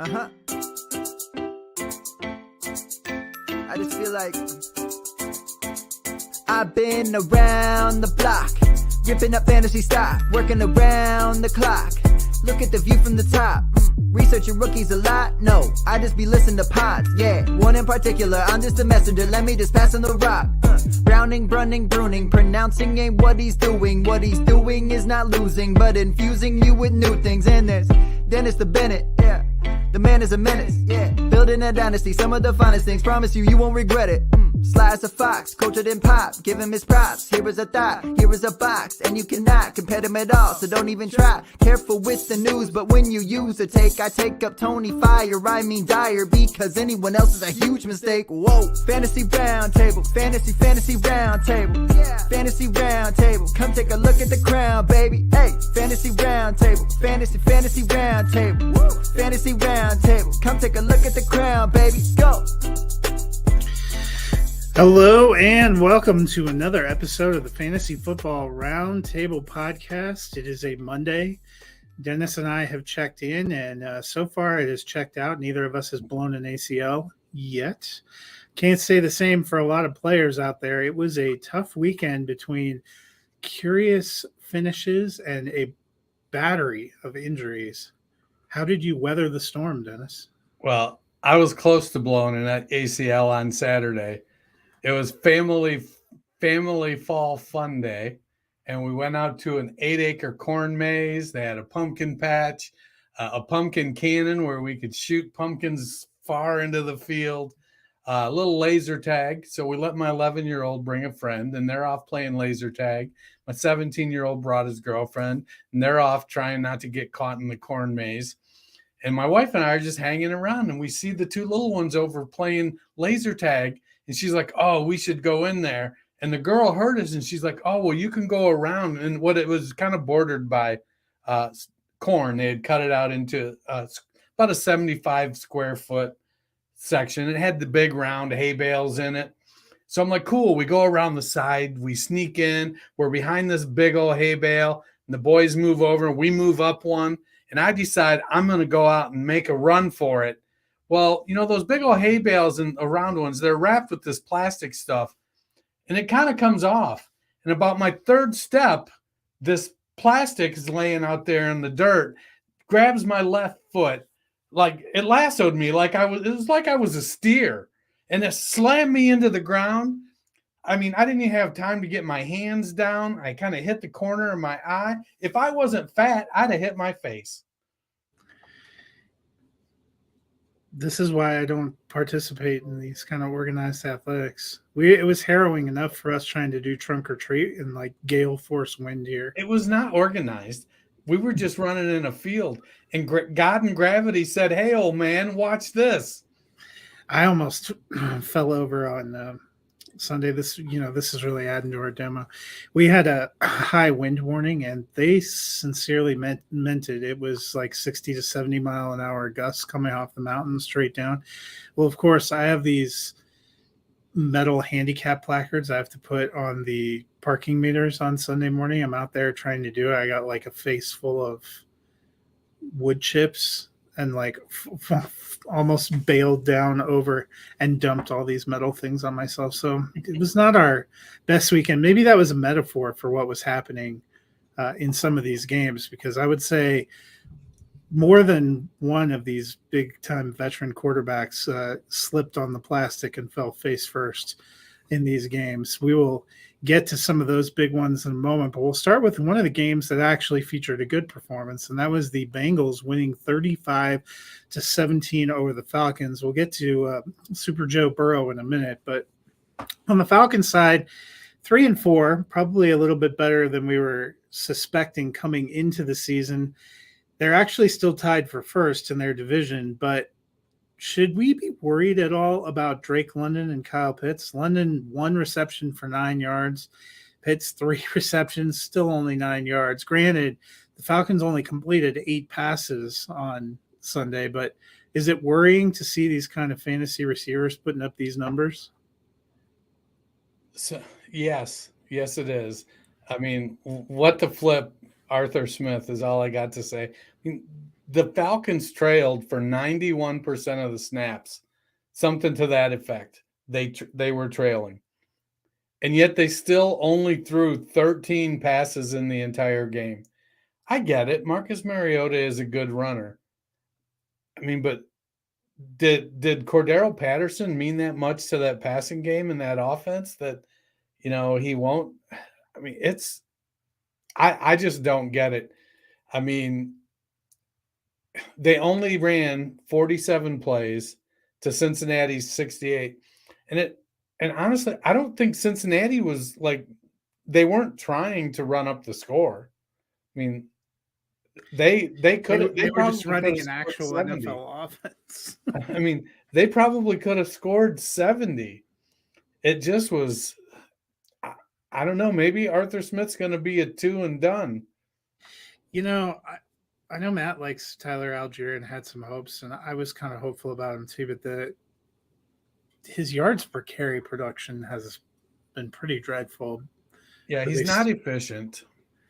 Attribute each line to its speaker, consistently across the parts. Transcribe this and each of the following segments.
Speaker 1: Uh-huh. I just feel like I've been around the block, ripping up fantasy stock, working around the clock. Look at the view from the top. Researching rookies a lot? No, I just be listening to pods, yeah. One in particular, I'm just a messenger, let me just pass on the rock. Browning, brunning, pruning, pronouncing ain't what he's doing. What he's doing is not losing, but infusing you with new things. And there's Dennis the Bennett, yeah. The man is a menace, yeah. Building a dynasty, some of the finest things. Promise you, you won't regret it. Sly as a fox, cultured in pop. Give him his props. Here is a thought, here is a box, and you cannot compare them at all. So don't even try. Careful with the news, but when you use a take, I take up Tony Fire. I mean Dyer, because anyone else is a huge mistake. Whoa, fantasy roundtable, fantasy roundtable, yeah. Fantasy roundtable, come take a look at the crown, baby. Hey, fantasy roundtable, fantasy roundtable, woo. Fantasy roundtable, come take a look at the crown, baby. Go.
Speaker 2: Hello and welcome to another episode of the Fantasy Football Roundtable podcast. It is a Monday. Dennis and I have checked in, and so far it has checked out. Neither of us has blown an ACL yet. Can't say the same for a lot of players out there. It was a tough weekend between curious finishes and a battery of injuries. How did you weather the storm, Dennis?
Speaker 3: Well, I was close to blowing an ACL on Saturday. It was family fall fun day, and we went out to an 8-acre corn maze. They had a pumpkin patch, a pumpkin cannon where we could shoot pumpkins far into the field, a little laser tag. So we let my 11-year-old bring a friend, and they're off playing laser tag. My 17-year-old brought his girlfriend, and they're off trying not to get caught in the corn maze. And my wife and I are just hanging around, and we see the two little ones over playing laser tag. And she's like, oh, we should go in there. And the girl heard us, and she's like, oh, well, you can go around. And what it was kind of bordered by corn. They had cut it out into about a 75 square foot section. It had the big round hay bales in it. So I'm like, cool. We go around the side. We sneak in. We're behind this big old hay bale. And the boys move over, and we move up one. And I decide I'm going to go out and make a run for it. Well, you know, those big old hay bales and around ones, they're wrapped with this plastic stuff, and it kind of comes off. And about my third step, this plastic is laying out there in the dirt, grabs my left foot, like it lassoed me, it was like I was a steer, and it slammed me into the ground. I mean, I didn't even have time to get my hands down. I kind of hit the corner of my eye. If I wasn't fat, I'd have hit my face.
Speaker 2: This is why I don't participate in these kind of organized athletics. It was harrowing enough for us trying to do trunk or treat in like gale force wind here.
Speaker 3: It was not organized. We were just running in a field, and God and gravity said, hey, old man, watch this.
Speaker 2: I almost fell over on Sunday. This is really adding to our demo. We had a high wind warning, and they sincerely meant it. It was like 60 to 70 mile an hour gusts coming off the mountain straight down. Well, of course, I have these metal handicap placards I have to put on the parking meters on Sunday morning. I'm out there trying to do it. I got like a face full of wood chips and like almost bailed down over and dumped all these metal things on myself. So it was not our best weekend. Maybe that was a metaphor for what was happening in some of these games, because I would say more than one of these big-time veteran quarterbacks slipped on the plastic and fell face first in these games. We will get to some of those big ones in a moment, but we'll start with one of the games that actually featured a good performance, and that was the Bengals winning 35-17 over the Falcons. We'll get to Super Joe Burrow in a minute, but on the Falcons side, 3-4, probably a little bit better than we were suspecting coming into the season. They're actually still tied for first in their division, but should we be worried at all about Drake London and Kyle Pitts? London 1 reception for 9 yards. Pitts 3 receptions, still only 9 yards. Granted, the Falcons only completed 8 passes on Sunday, but is it worrying to see these kind of fantasy receivers putting up these numbers?
Speaker 3: So, yes, it is. I mean, what to flip Arthur Smith is all I got to say. I mean, the Falcons trailed for 91% of the snaps, something to that effect. They were trailing. And yet they still only threw 13 passes in the entire game. I get it. Marcus Mariota is a good runner. I mean, but did Cordero Patterson mean that much to that passing game and that offense that, he won't? I mean, I just don't get it. I mean, they only ran 47 plays to Cincinnati's 68. And honestly, I don't think Cincinnati was they weren't trying to run up the score. I mean, they could
Speaker 2: They were just running an
Speaker 3: 70.
Speaker 2: actual NFL offense.
Speaker 3: I mean, they probably could have scored 70. It just was, I don't know, maybe Arthur Smith's going to be a 2 and done.
Speaker 2: I know Matt likes Tyler Algier and had some hopes, and I was kind of hopeful about him too, but his yards per carry production has been pretty dreadful.
Speaker 3: Yeah, he's not efficient.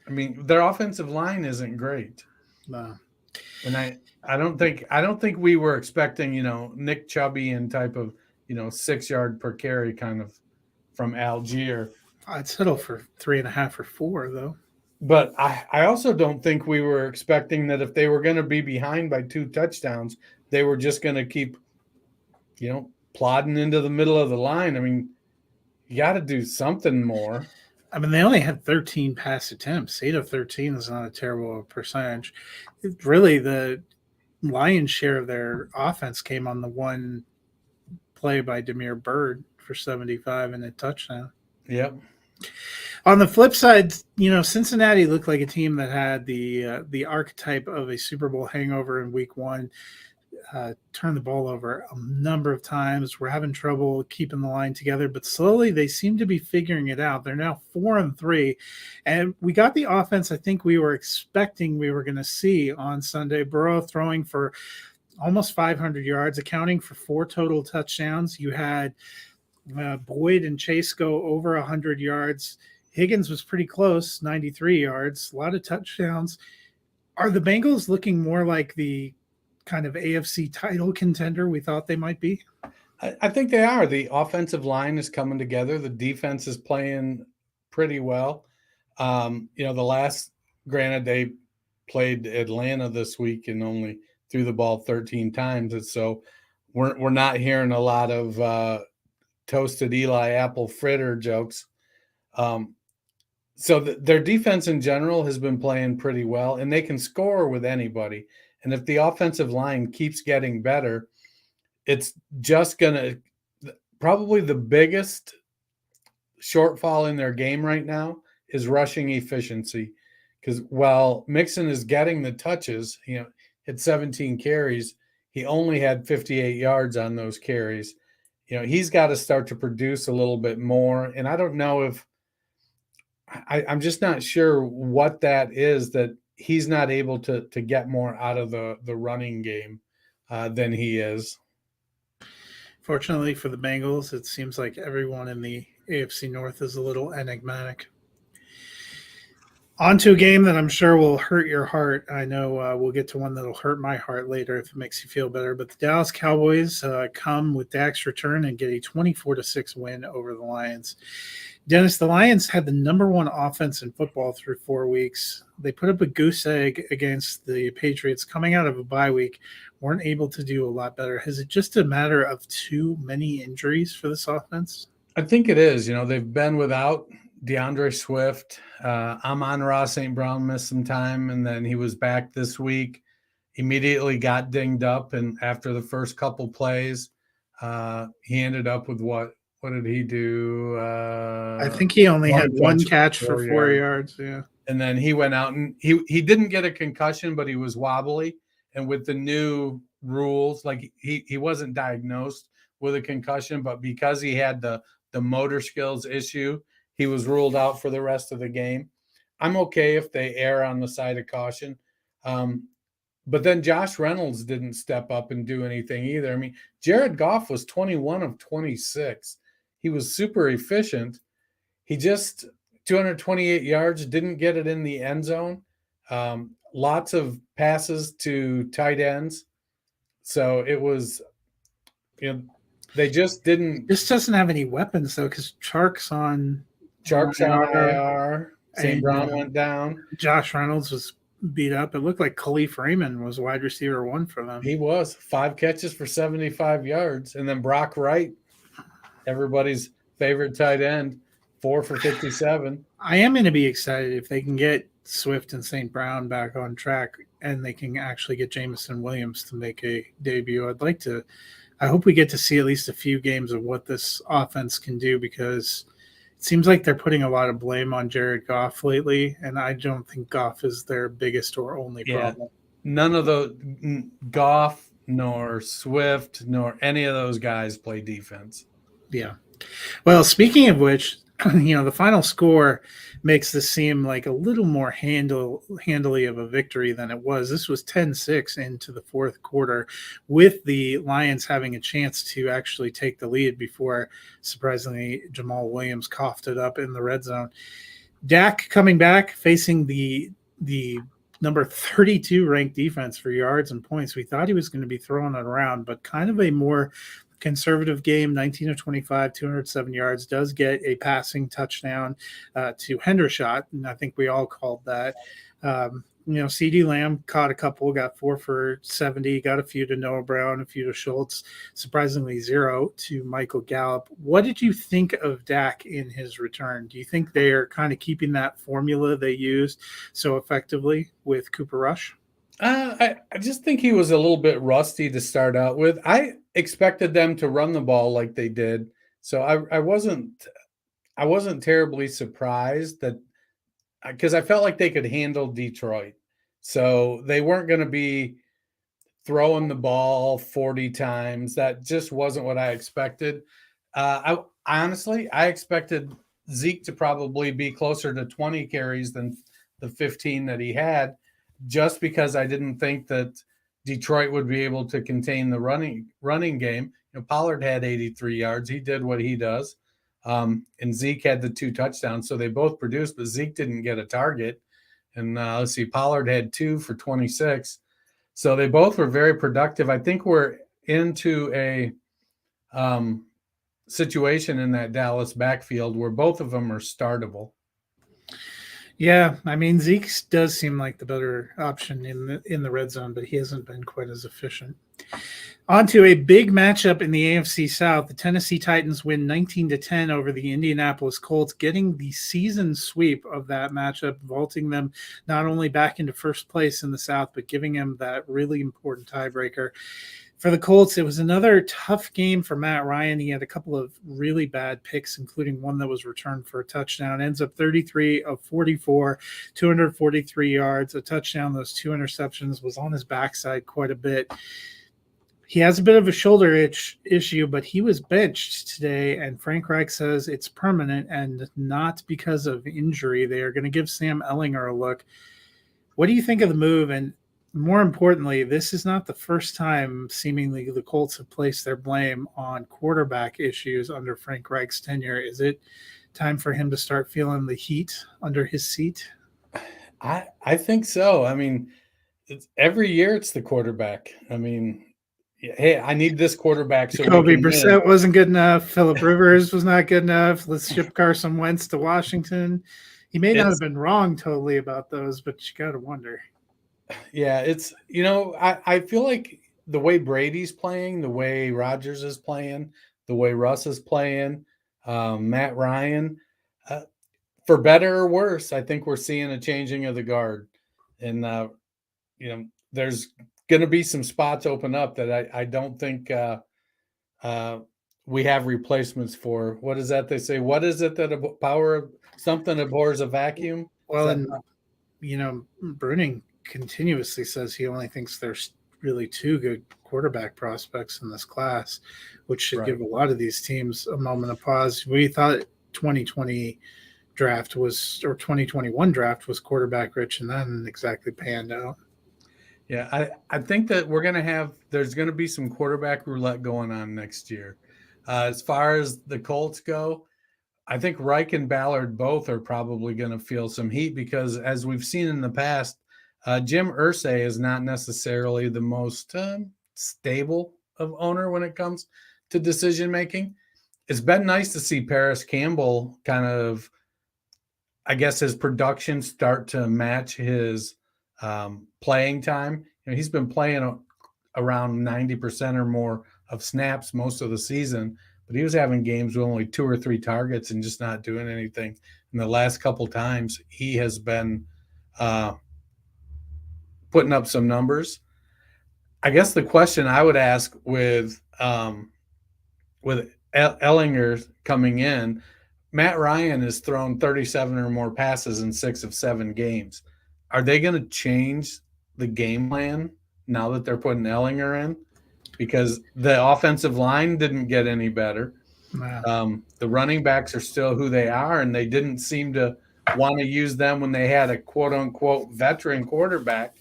Speaker 3: I mean, their offensive line isn't great.
Speaker 2: No.
Speaker 3: And I don't think we were expecting, Nick Chubb and type of, 6 yard per carry kind of from Algier.
Speaker 2: I'd settle for 3.5 or 4 though.
Speaker 3: But I also don't think we were expecting that if they were going to be behind by 2 touchdowns, they were just going to keep, plodding into the middle of the line. I mean, you got to do something more.
Speaker 2: I mean, they only had 13 pass attempts. 8 of 13 is not a terrible percentage. Really, the lion's share of their offense came on the one play by Damiere Byrd for 75 and a touchdown.
Speaker 3: Yep.
Speaker 2: On the flip side, Cincinnati looked like a team that had the archetype of a Super Bowl hangover in week 1. Turned the ball over a number of times. We're having trouble keeping the line together, but slowly they seem to be figuring it out. They're now 4-3, and we got the offense I think we were expecting we were going to see on Sunday. Burrow throwing for almost 500 yards, accounting for 4 total touchdowns. You had Boyd and Chase go over 100 yards. Higgins was pretty close, 93 yards, a lot of touchdowns. Are the Bengals looking more like the kind of AFC title contender we thought they might be?
Speaker 3: I think they are. The offensive line is coming together. The defense is playing pretty well. Granted, they played Atlanta this week and only threw the ball 13 times. And so we're not hearing a lot of toasted Eli apple fritter jokes. So their defense in general has been playing pretty well, and they can score with anybody. And if the offensive line keeps getting better, it's just going to probably the biggest shortfall in their game right now is rushing efficiency. Because while Mixon is getting the touches, hit 17 carries, he only had 58 yards on those carries. He's got to start to produce a little bit more. And I don't know if I'm just not sure what that is that he's not able to get more out of the running game than he is.
Speaker 2: Fortunately for the Bengals, it seems like everyone in the AFC North is a little enigmatic. On to a game that I'm sure will hurt your heart. I know we'll get to one that'll hurt my heart later if it makes you feel better. But the Dallas Cowboys come with Dak's return and get a 24-6 win over the Lions. Dennis, the Lions had the number 1 offense in football through 4 weeks. They put up a goose egg against the Patriots coming out of a bye week, weren't able to do a lot better. Is it just a matter of too many injuries for this offense?
Speaker 3: I think it is. They've been without DeAndre Swift. Amon-Ra St. Brown missed some time, and then he was back this week. Immediately got dinged up, and after the first couple plays, he ended up with what did he do?
Speaker 2: I think he only had 1 catch for 4 yards. Yeah.
Speaker 3: And then he went out and he didn't get a concussion, but he was wobbly. And with the new rules, he wasn't diagnosed with a concussion, but because he had the motor skills issue, he was ruled out for the rest of the game. I'm okay if they err on the side of caution. But then Josh Reynolds didn't step up and do anything either. I mean, Jared Goff was 21 of 26. He was super efficient. He just 228 yards, didn't get it in the end zone. lots of passes to tight ends. So it was, they just didn't.
Speaker 2: This doesn't have any weapons though, because Chark's on
Speaker 3: Chark's on IR. St.
Speaker 2: and
Speaker 3: Brown went down.
Speaker 2: Josh Reynolds was beat up. It looked like Khalif Raymond was wide receiver 1 for them.
Speaker 3: He was 5 catches for 75 yards. And then Brock Wright, everybody's favorite tight end, 4 for 57.
Speaker 2: I am going to be excited if they can get Swift and St. Brown back on track and they can actually get Jameson Williams to make a debut. I hope we get to see at least a few games of what this offense can do, because it seems like they're putting a lot of blame on Jared Goff lately, and I don't think Goff is their biggest or only problem.
Speaker 3: None of the Goff nor Swift nor any of those guys play defense.
Speaker 2: Yeah. Well, speaking of which, the final score makes this seem like a little more handily of a victory than it was. This was 10-6 into the fourth quarter, with the Lions having a chance to actually take the lead before, surprisingly, Jamal Williams coughed it up in the red zone. Dak coming back, facing the number 32 ranked defense for yards and points. We thought he was going to be throwing it around, but kind of a more conservative game, 19 of 25, 207 yards, does get a passing touchdown to Hendershot, and I think we all called that. CD Lamb caught a couple, got 4 for 70, got a few to Noah Brown, a few to Schultz, surprisingly 0 to Michael Gallup. What did you think of Dak in his return? Do you think they are kind of keeping that formula they used so effectively with Cooper Rush?
Speaker 3: I just think he was a little bit rusty to start out with. I expected them to run the ball like they did, so I wasn't terribly surprised that, because I felt like they could handle Detroit, so they weren't going to be throwing the ball 40 times. That just wasn't what I expected. I expected Zeke to probably be closer to 20 carries than the 15 that he had, just because I didn't think that Detroit would be able to contain the running game. Pollard had 83 yards. He did what he does. And Zeke had the 2 touchdowns, so they both produced, but Zeke didn't get a target. And Pollard had 2 for 26. So they both were very productive. I think we're into a situation in that Dallas backfield where both of them are startable.
Speaker 2: Yeah, Zeke does seem like the better option in the red zone, but he hasn't been quite as efficient. On to a big matchup in the AFC South. The Tennessee Titans win 19-10 over the Indianapolis Colts, getting the season sweep of that matchup, vaulting them not only back into first place in the South, but giving them that really important tiebreaker. For the Colts, it was another tough game for Matt Ryan. He had a couple of really bad picks, including one that was returned for a touchdown. Ends up 33 of 44, 243 yards, a touchdown. Those 2 interceptions, was on his backside quite a bit. He has a bit of a shoulder issue, but he was benched today, and Frank Reich says it's permanent and not because of injury. They are going to give Sam Ehlinger a look. What do you think of the move? And more importantly, this is not the first time seemingly the Colts have placed their blame on quarterback issues under Frank Reich's tenure. Is it time for him to start feeling the heat under his seat?
Speaker 3: I think so. Every year it's the quarterback. Hey, I need this quarterback. So
Speaker 2: Jacoby Brissett wasn't good enough. Phillip Rivers was not good enough. Let's ship Carson Wentz to Washington. He may not have been wrong totally about those, but you got to wonder.
Speaker 3: Yeah, it's, I feel like the way Brady's playing, the way Rodgers is playing, the way Russ is playing, Matt Ryan, for better or worse, I think we're seeing a changing of the guard. And, there's going to be some spots open up that I don't think we have replacements for. What is that they say? What is it that a power of something abhors a vacuum?
Speaker 2: Well, and, Bruning continuously says he only thinks there's really 2 good quarterback prospects in this class, which should give a lot of these teams a moment of pause. We thought 2021 draft was quarterback rich, and that didn't exactly panned out.
Speaker 3: Yeah, I think that there's going to be some quarterback roulette going on next year. As far as the Colts go, I think Reich and Ballard both are probably going to feel some heat because, as we've seen in the past, Jim Irsay is not necessarily the most stable of owner when it comes to decision making. It's been nice to see Paris Campbell kind of, I guess, his production start to match his playing time. He's been playing around 90% or more of snaps most of the season, but he was having games with only 2 or 3 targets and just not doing anything. And the last couple times, he has been putting up some numbers. I guess the question I would ask with Ellinger coming in, Matt Ryan has thrown 37 or more passes in 6 of 7 games. Are they going to change the game plan now that they're putting Ellinger in? Because the offensive line didn't get any better.
Speaker 2: Wow.
Speaker 3: The running backs are still who they are, and they didn't seem to want to use them when they had a quote-unquote veteran quarterback.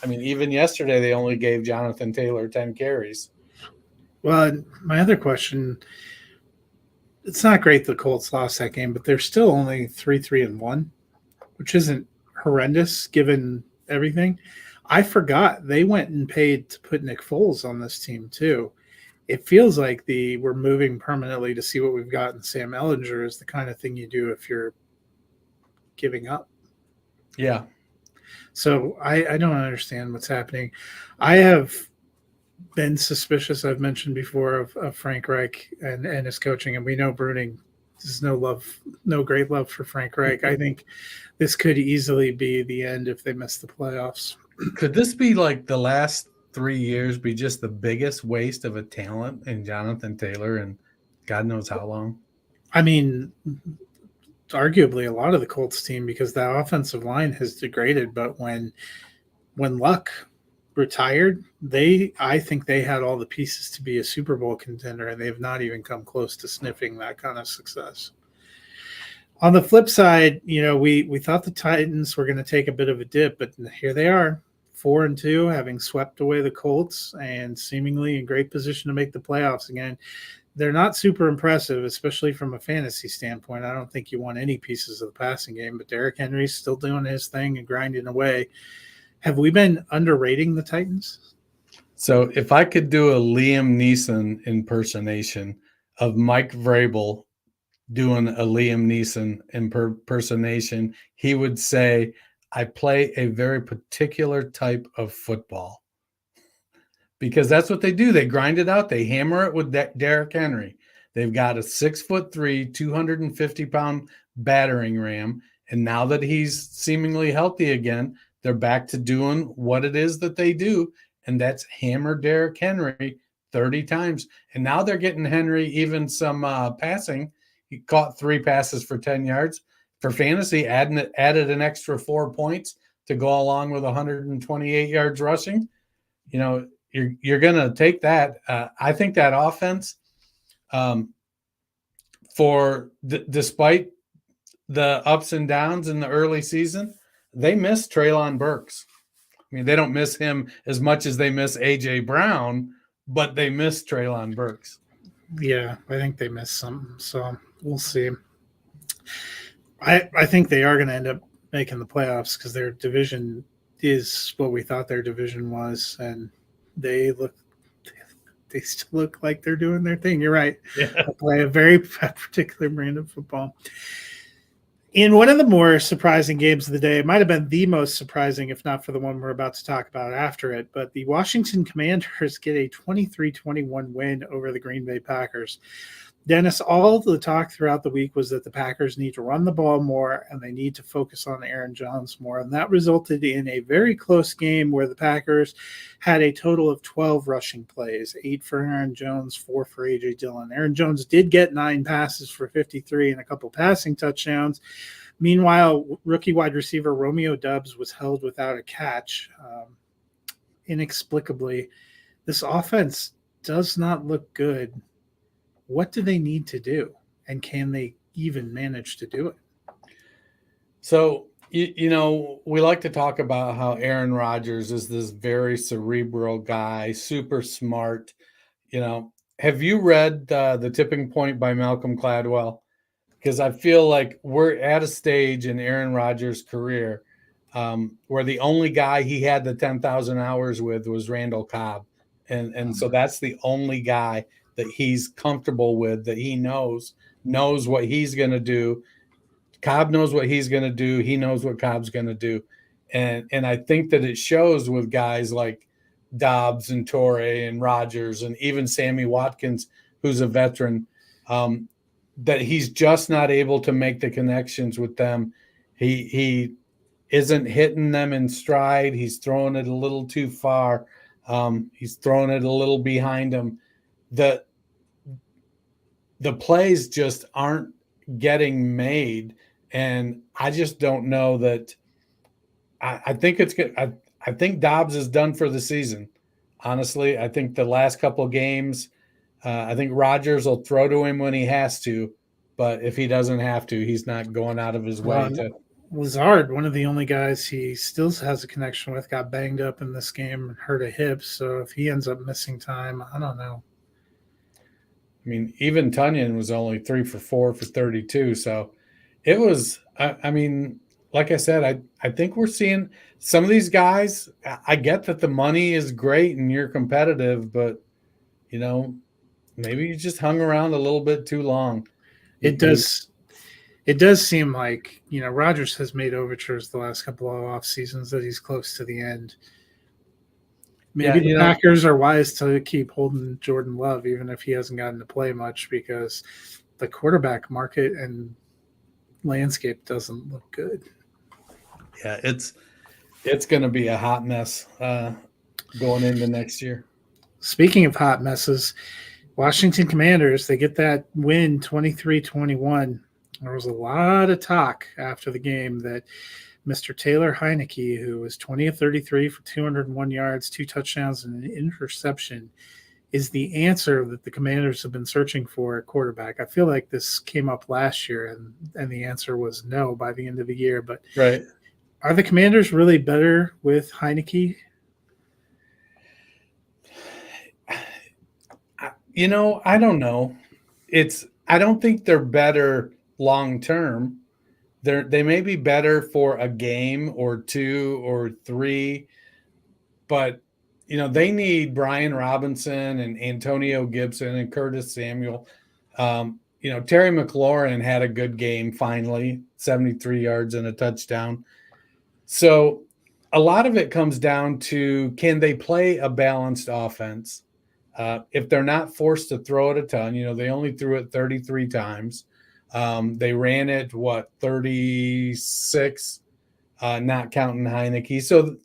Speaker 3: Even yesterday they only gave Jonathan Taylor 10 carries.
Speaker 2: Well, my other question, it's not great the Colts lost that game, but they're still only 3-1, which isn't horrendous given everything. I forgot they went and paid to put Nick Foles on this team too. It feels like we're moving permanently to see what we've got in Sam Ellinger is the kind of thing you do if you're giving up.
Speaker 3: Yeah.
Speaker 2: So I don't understand what's happening. I have been suspicious, I've mentioned before, of Frank Reich and his coaching, and we know Bruning, there's no great love for Frank Reich. I think this could easily be the end if they miss the playoffs.
Speaker 3: Could this be like the last 3 years be just the biggest waste of a talent in Jonathan Taylor and God knows how long?
Speaker 2: I mean, arguably a lot of the Colts team, because that offensive line has degraded, but when Luck retired, I think they had all the pieces to be a Super Bowl contender, and they've not even come close to sniffing that kind of success. On the flip side, we thought the Titans were going to take a bit of a dip, but here they are, 4-2, having swept away the Colts and seemingly in great position to make the playoffs again. They're not super impressive, especially from a fantasy standpoint. I don't think you want any pieces of the passing game, but Derrick Henry's still doing his thing and grinding away. Have we been underrating the Titans?
Speaker 3: So if I could do a Liam Neeson impersonation of Mike Vrabel doing a Liam Neeson impersonation, he would say, I play a very particular type of football. Because that's what they do. They grind it out. They hammer it with Derrick Henry. They've got a 6'3", 250-pound battering ram. And now that he's seemingly healthy again, they're back to doing what it is that they do. And that's hammer Derrick Henry 30 times. And now they're getting Henry even some passing. He caught 3 passes for 10 yards. For fantasy, added an extra 4 points to go along with 128 yards rushing. You're going to take that. I think that offense, despite the ups and downs in the early season, they miss Treylon Burks. They don't miss him as much as they miss A.J. Brown, but they miss Treylon Burks.
Speaker 2: Yeah, I think they missed some. So we'll see. I think they are going to end up making the playoffs because their division is what we thought their division was, and they still look like they're doing their thing. You're right.
Speaker 3: Yeah.
Speaker 2: They play a very particular brand of football. In one of the more surprising games of the day, it might have been the most surprising, if not for the one we're about to talk about after it, but the Washington Commanders get a 23-21 win over the Green Bay Packers. Dennis, all the talk throughout the week was that the Packers need to run the ball more and they need to focus on Aaron Jones more. And that resulted in a very close game where the Packers had a total of 12 rushing plays, 8 for Aaron Jones, 4 for A.J. Dillon. Aaron Jones did get 9 passes for 53 and a couple passing touchdowns. Meanwhile, rookie wide receiver Romeo Doubs was held without a catch. Inexplicably, this offense does not look good. What do they need to do? And can they even manage to do it?
Speaker 3: So, we like to talk about how Aaron Rodgers is this very cerebral guy, super smart. Have you read The Tipping Point by Malcolm Gladwell? Because I feel like we're at a stage in Aaron Rodgers' career where the only guy he had the 10,000 hours with was Randall Cobb. And so that's the only guy that he's comfortable with, that he knows what he's going to do. Cobb knows what he's going to do. He knows what Cobb's going to do. And I think that it shows with guys like Dobbs and Torrey and Rodgers and even Sammy Watkins, who's a veteran, that he's just not able to make the connections with them. He isn't hitting them in stride. He's throwing it a little too far. He's throwing it a little behind him. The plays just aren't getting made, and I just don't know that. I think it's good. I think Dobbs is done for the season. Honestly, I think the last couple of games, I think Rodgers will throw to him when he has to, but if he doesn't have to, he's not going out of his way to.
Speaker 2: Lazard, one of the only guys he still has a connection with, got banged up in this game and hurt a hip. So if he ends up missing time, I don't know.
Speaker 3: I mean, even Tunyon was only 3 for 4 for 32. So it was, I mean, like I said, I think we're seeing some of these guys. I get that the money is great and you're competitive, but, you know, maybe you just hung around a little bit too long.
Speaker 2: It does seem like, you know, Rodgers has made overtures the last couple of off seasons that he's close to the end. Maybe the Packers are wise to keep holding Jordan Love, even if he hasn't gotten to play much, because the quarterback market and landscape doesn't look good.
Speaker 3: Yeah, it's going to be a hot mess going into next year.
Speaker 2: Speaking of hot messes, Washington Commanders, they get that win 23-21. There was a lot of talk after the game that Mr. Taylor Heineke, who was 20 of 33 for 201 yards, 2 touchdowns, and an interception, is the answer that the Commanders have been searching for at quarterback. I feel like this came up last year, and the answer was no by the end of the year. But
Speaker 3: right.
Speaker 2: Are the Commanders really better with Heineke?
Speaker 3: You know, I don't know. I don't think they're better long term. They may be better for a game or 2 or 3, but you know, they need Brian Robinson and Antonio Gibson and Curtis Samuel. You know, Terry McLaurin had a good game finally, 73 yards and a touchdown. So a lot of it comes down to, can they play a balanced offense? If they're not forced to throw it a ton, you know, they only threw it 33 times. They ran it, 36, not counting Heineke. So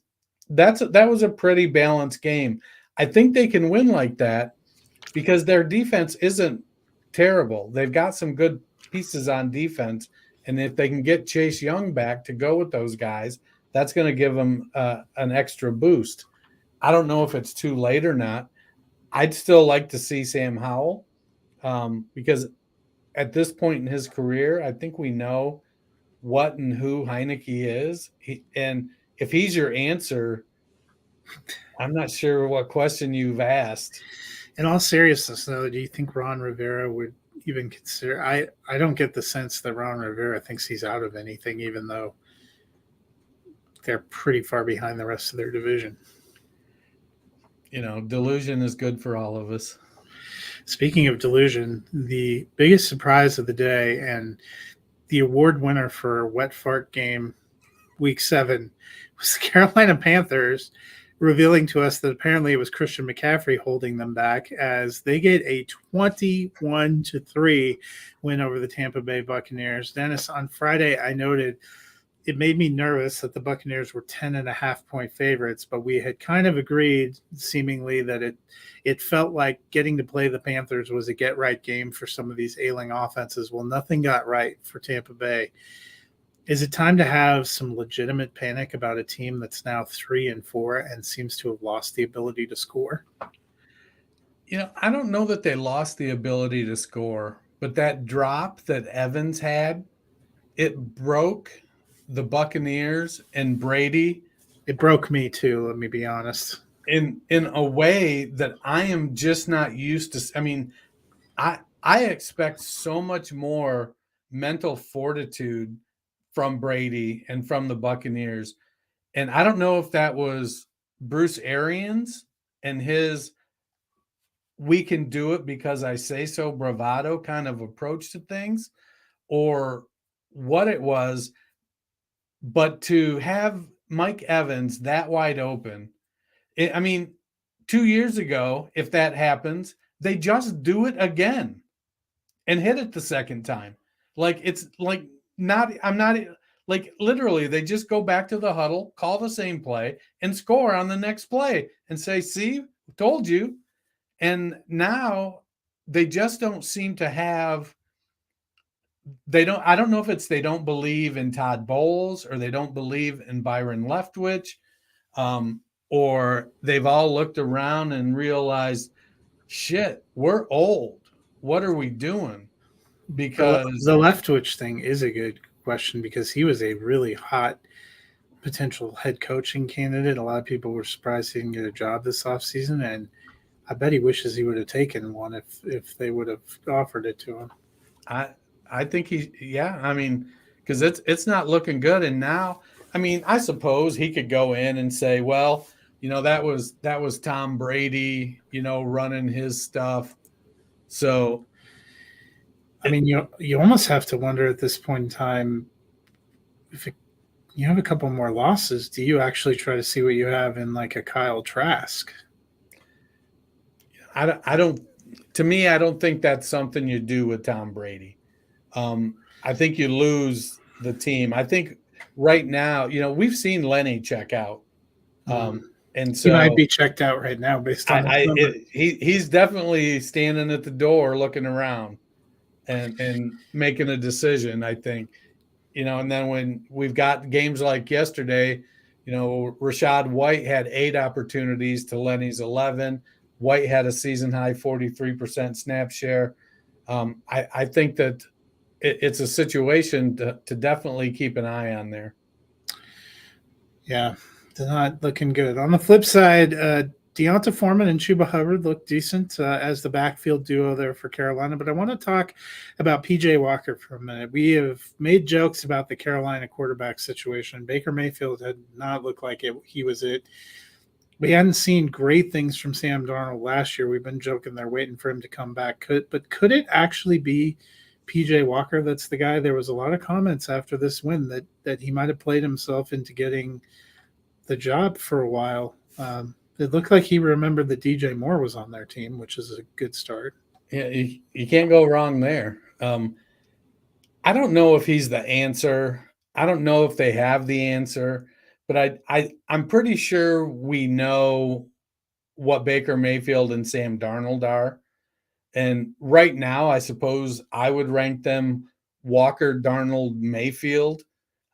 Speaker 3: that was a pretty balanced game. I think they can win like that because their defense isn't terrible. They've got some good pieces on defense. And if they can get Chase Young back to go with those guys, that's going to give them an extra boost. I don't know if it's too late or not. I'd still like to see Sam Howell because at this point in his career, I think we know what and who Heineke is. And if he's your answer, I'm not sure what question you've asked.
Speaker 2: In all seriousness, though, do you think Ron Rivera would even consider? I don't get the sense that Ron Rivera thinks he's out of anything, even though they're pretty far behind the rest of their division.
Speaker 3: You know, delusion is good for all of us.
Speaker 2: Speaking of delusion, the biggest surprise of the day and the award winner for Wet Fart Game Week 7 was the Carolina Panthers, revealing to us that apparently it was Christian McCaffrey holding them back as they get a 21-3 win over the Tampa Bay Buccaneers. Dennis, on Friday, I noted it made me nervous that the Buccaneers were 10.5-point favorites, but we had kind of agreed seemingly that it felt like getting to play the Panthers was a get-right game for some of these ailing offenses. Well, nothing got right for Tampa Bay. Is it time to have some legitimate panic about a team that's now 3-4 and seems to have lost the ability to score?
Speaker 3: You know, I don't know that they lost the ability to score, but that drop that Evans had, it broke the Buccaneers and Brady.
Speaker 2: It broke me too, let me be honest.
Speaker 3: In a way that I am just not used to. I mean, I expect so much more mental fortitude from Brady and from the Buccaneers. And I don't know if that was Bruce Arians and his "we can do it because I say so" bravado kind of approach to things, or what it was. But to have Mike Evans that wide open, I mean, 2 years ago, if that happens, they just do it again and hit it the second time. Like, it's like, I'm not like, literally, they just go back to the huddle, call the same play, and score on the next play and say, "See, told you." And now they just don't seem to have, I don't know if it's they don't believe in Todd Bowles or they don't believe in Byron Leftwich, um, or they've all looked around and realized, shit, we're old. What are we doing? Because
Speaker 2: The Leftwich thing is a good question because he was a really hot potential head coaching candidate. A lot of people were surprised he didn't get a job this offseason, and I bet he wishes he would have taken one if they would have offered it to him.
Speaker 3: I think yeah, I mean, because it's not looking good. And now, I mean, I suppose he could go in and say, well, that was Tom Brady, running his stuff. So
Speaker 2: I mean, you almost have to wonder at this point in time if you have a couple more losses, do you actually try to see what you have in like a Kyle Trask?
Speaker 3: I don't. To me, I don't think that's something you do with Tom Brady. I think you lose the team. I think right now, we've seen Lenny check out, and
Speaker 2: He might
Speaker 3: so
Speaker 2: be checked out right now based on this number.
Speaker 3: he's definitely standing at the door, looking around, and making a decision. I think, and then when we've got games like yesterday, Rashad White had 8 opportunities to Lenny's 11. White had a season high 43% snap share. I think that it's a situation to definitely keep an eye on there.
Speaker 2: Yeah, they're not looking good. On the flip side, Deonta Foreman and Chuba Hubbard look decent as the backfield duo there for Carolina. But I want to talk about PJ Walker for a minute. We have made jokes about the Carolina quarterback situation. Baker Mayfield had not looked like he was it. We hadn't seen great things from Sam Darnold last year. We've been joking they're waiting for him to come back. Could it actually be PJ Walker that's the guy? There was a lot of comments after this win that he might have played himself into getting the job for a while. It looked like he remembered that DJ Moore was on their team, which is a good start.
Speaker 3: Yeah, you can't go wrong there. I don't know if he's the answer. I don't know if they have the answer, but I'm pretty sure we know what Baker Mayfield and Sam Darnold are. And right now, I suppose I would rank them Walker, Darnold, Mayfield.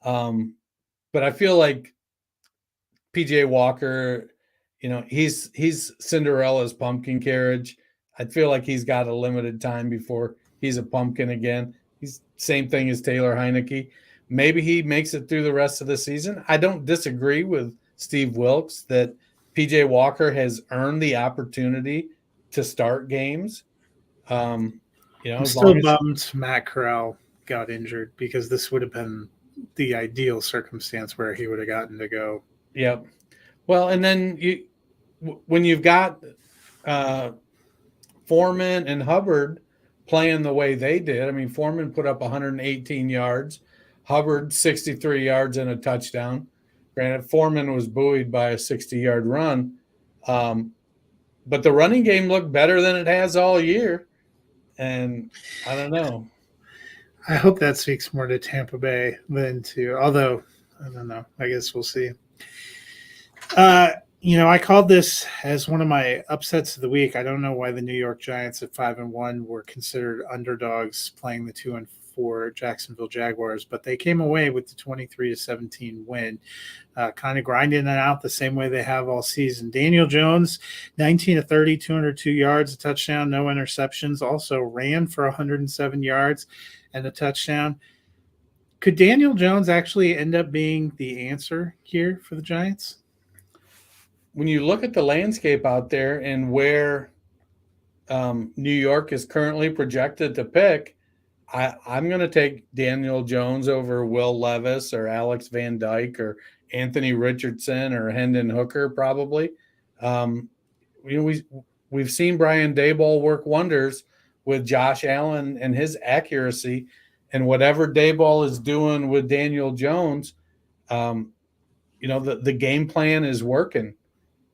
Speaker 3: But I feel like PJ Walker, he's Cinderella's pumpkin carriage. I feel like he's got a limited time before he's a pumpkin again. He's same thing as Taylor Heineke. Maybe he makes it through the rest of the season. I don't disagree with Steve Wilkes that PJ Walker has earned the opportunity to start games.
Speaker 2: I'm still bummed Matt Corral got injured because this would have been the ideal circumstance where he would have gotten to go.
Speaker 3: Yep. Well, and then when you've got Foreman and Hubbard playing the way they did, I mean, Foreman put up 118 yards, Hubbard 63 yards and a touchdown. Granted, Foreman was buoyed by a 60-yard run, but the running game looked better than it has all year. And I don't know.
Speaker 2: I hope that speaks more to Tampa Bay than to, although I don't know. I guess we'll see. I called this as one of my upsets of the week. I don't know why the New York Giants at 5-1 were considered underdogs playing the 2-4 Jacksonville Jaguars, but they came away with the 23-17 win, kind of grinding it out the same way they have all season. Daniel Jones, 19-30, 202 yards, a touchdown, no interceptions. Also ran for 107 yards and a touchdown. Could Daniel Jones actually end up being the answer here for the Giants?
Speaker 3: When you look at the landscape out there and where New York is currently projected to pick, I'm going to take Daniel Jones over Will Levis or Alex Van Dyke or Anthony Richardson or Hendon Hooker probably. Um, we've seen Brian Daboll work wonders with Josh Allen and his accuracy, and whatever Daboll is doing with Daniel Jones, the game plan is working.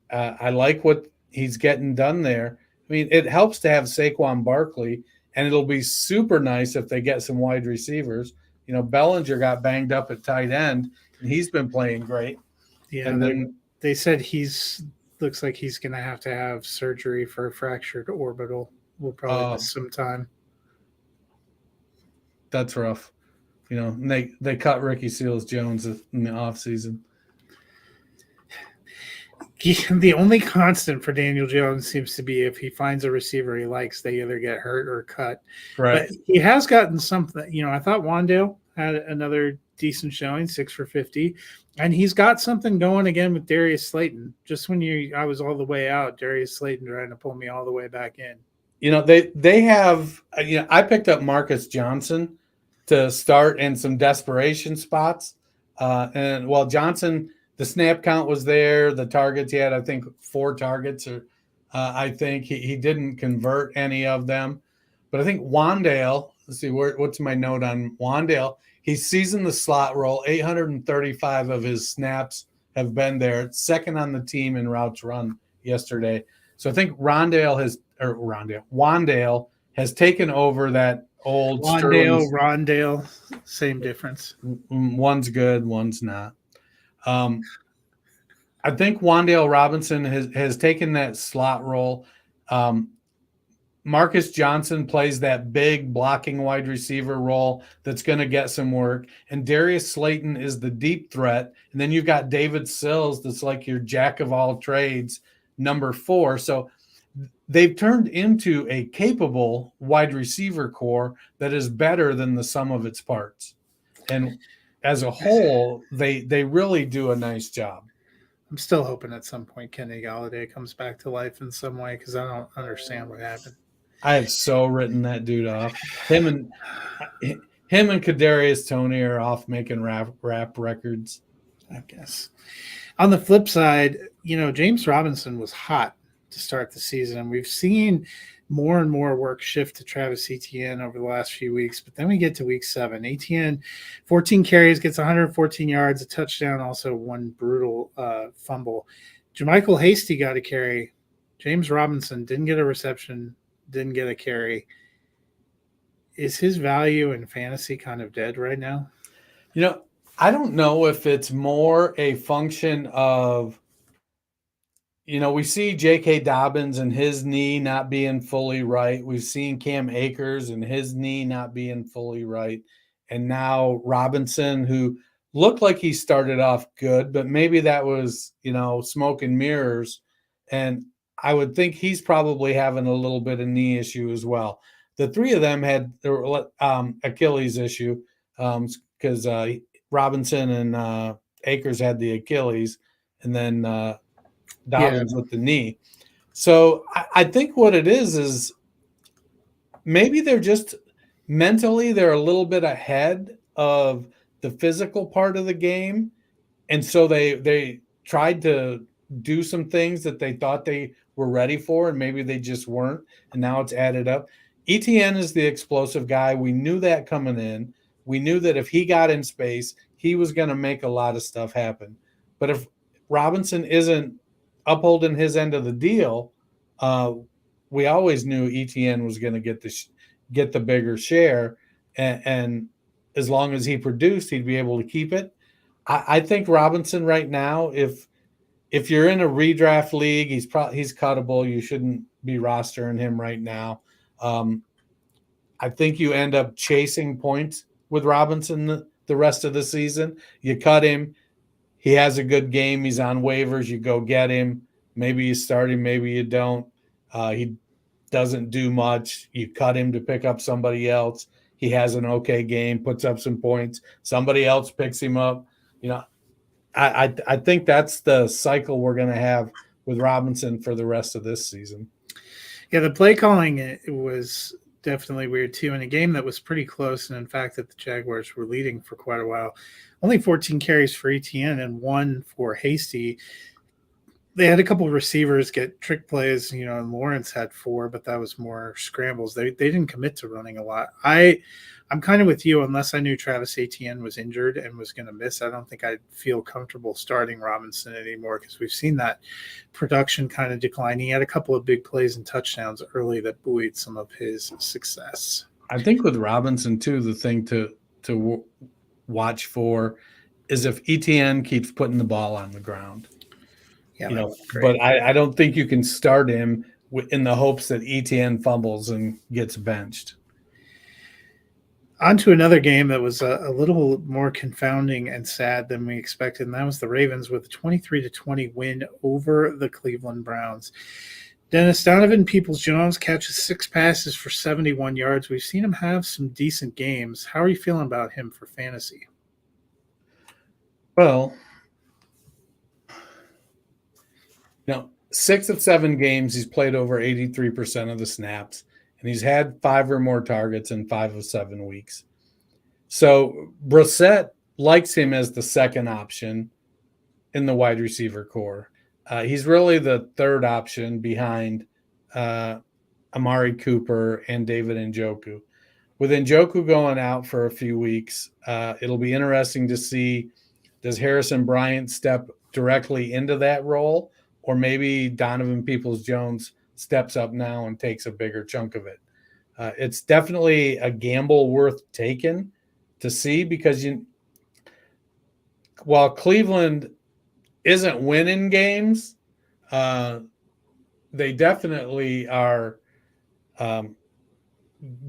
Speaker 3: I like what he's getting done there. I mean, it helps to have Saquon Barkley, and it'll be super nice if they get some wide receivers. Bellinger got banged up at tight end, and he's been playing great.
Speaker 2: Yeah,
Speaker 3: and then
Speaker 2: they said looks like he's going to have surgery for a fractured orbital. We'll probably miss some time.
Speaker 3: That's rough. And they cut Ricky Seals-Jones in the offseason.
Speaker 2: The only constant for Daniel Jones seems to be if he finds a receiver he likes, they either get hurt or cut.
Speaker 3: Right.
Speaker 2: But he has gotten something. I thought Wandale had another decent showing, 6 for 50. And he's got something going again with Darius Slayton. Just when I was all the way out, Darius Slayton trying to pull me all the way back in.
Speaker 3: They have, I picked up Marcus Johnson to start in some desperation spots. And while Johnson, the snap count was there, the targets, he had, I think, 4 targets, or I think he didn't convert any of them. But I think Wandale, let's see, what's my note on Wandale? He's seasoned the slot role. 835 of his snaps have been there. Second on the team in routes run yesterday. So I think Wandale has taken over that old
Speaker 2: Rondale, same difference.
Speaker 3: One's good, one's not. I think Wandale Robinson has taken that slot role. Marcus Johnson plays that big blocking wide receiver role that's going to get some work. And Darius Slayton is the deep threat. And then you've got David Sills that's like your jack of all trades, number 4. So they've turned into a capable wide receiver core that is better than the sum of its parts. And as a whole, they really do a nice job.
Speaker 2: I'm still hoping at some point Kenny Galladay comes back to life in some way because I don't understand what happened.
Speaker 3: I have so written that dude off. Him and Kadarius Toney are off making rap records,
Speaker 2: I guess. On the flip side, James Robinson was hot to start the season, and we've seen more and more work shift to Travis Etienne over the last few weeks. But then we get to week 7. Etienne, 14 carries, gets 114 yards, a touchdown, also one brutal fumble. Jermichael Hasty got a carry. James Robinson didn't get a reception, didn't get a carry. Is his value in fantasy kind of dead right now?
Speaker 3: I don't know if it's more a function of, we see J.K. Dobbins and his knee not being fully right. We've seen Cam Akers and his knee not being fully right. And now Robinson, who looked like he started off good, but maybe that was, smoke and mirrors. And I would think he's probably having a little bit of knee issue as well. The 3 of them had Achilles issue because Robinson and Akers had the Achilles, and then Dobbins with the knee. So I think what it is maybe they're just mentally they're a little bit ahead of the physical part of the game. And so they tried to do some things that they thought they were ready for, and maybe they just weren't. And now it's added up. ETN is the explosive guy. We knew that coming in. We knew that if he got in space, he was going to make a lot of stuff happen. But if Robinson isn't upholding his end of the deal, we always knew ETN was going to get the bigger share, and as long as he produced, he'd be able to keep it. I think Robinson right now, if you're in a redraft league, he's cuttable. You shouldn't be rostering him right now. I think you end up chasing points with Robinson the rest of the season. You cut him. He has a good game. He's on waivers. You go get him. Maybe you start him. Maybe you don't. He doesn't do much. You cut him to pick up somebody else. He has an okay game, puts up some points. Somebody else picks him up. I think that's the cycle we're going to have with Robinson for the rest of this season.
Speaker 2: Yeah, the play calling it was definitely weird too. In a game that was pretty close, and in fact that the Jaguars were leading for quite a while, only 14 carries for ETN and 1 for Hasty. They had a couple of receivers get trick plays, and Lawrence had 4, but that was more scrambles. They didn't commit to running a lot. I'm kind of with you. Unless I knew Travis Etienne was injured and was going to miss, I don't think I'd feel comfortable starting Robinson anymore, because we've seen that production kind of decline. He had a couple of big plays and touchdowns early that buoyed some of his success.
Speaker 3: I think with Robinson too, the thing to watch for is if ETN keeps putting the ball on the ground.
Speaker 2: Yeah,
Speaker 3: but I don't think you can start him in the hopes that ETN fumbles and gets benched.
Speaker 2: On to another game that was a little more confounding and sad than we expected, and that was the Ravens with a 23-20 win over the Cleveland Browns. Dennis, Donovan Peoples-Jones catches 6 passes for 71 yards. We've seen him have some decent games. How are you feeling about him for fantasy?
Speaker 3: Well, 6 of 7 games, he's played over 83% of the snaps, and he's had 5 or more targets in 5 of 7 weeks. So Brissett likes him as the second option in the wide receiver core. He's really the third option behind Amari Cooper and David Njoku. With Njoku going out for a few weeks, it'll be interesting to see, does Harrison Bryant step directly into that role, or maybe Donovan Peoples-Jones steps up now and takes a bigger chunk of it. It's definitely a gamble worth taking to see, because while Cleveland isn't winning games, they definitely are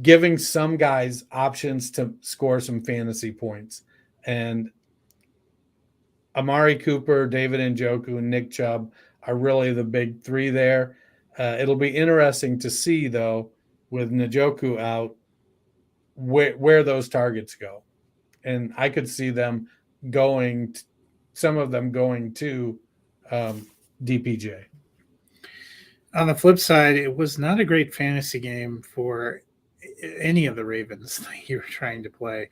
Speaker 3: giving some guys options to score some fantasy points. And Amari Cooper, David Njoku, and Nick Chubb are really the big 3 there. It'll be interesting to see, though, with Njoku out, where those targets go. And I could see them some of them going to DPJ.
Speaker 2: On the flip side, it was not a great fantasy game for any of the Ravens that you were trying to play.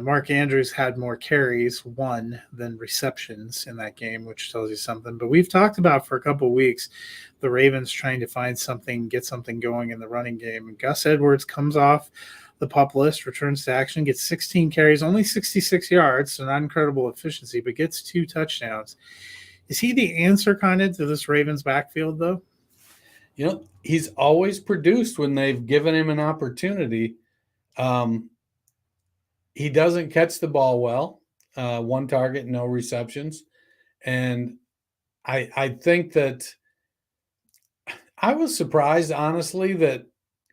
Speaker 2: Mark Andrews had more carries, 1, than receptions in that game, which tells you something. But we've talked about for a couple of weeks the Ravens trying to find something, get something going in the running game. And Gus Edwards comes off the PUP list, returns to action, gets 16 carries, only 66 yards, so not incredible efficiency, but gets 2 touchdowns. Is he the answer kind of to this Ravens backfield, though?
Speaker 3: He's always produced when they've given him an opportunity. He doesn't catch the ball well. 1 target, no receptions. And I think that I was surprised, honestly, that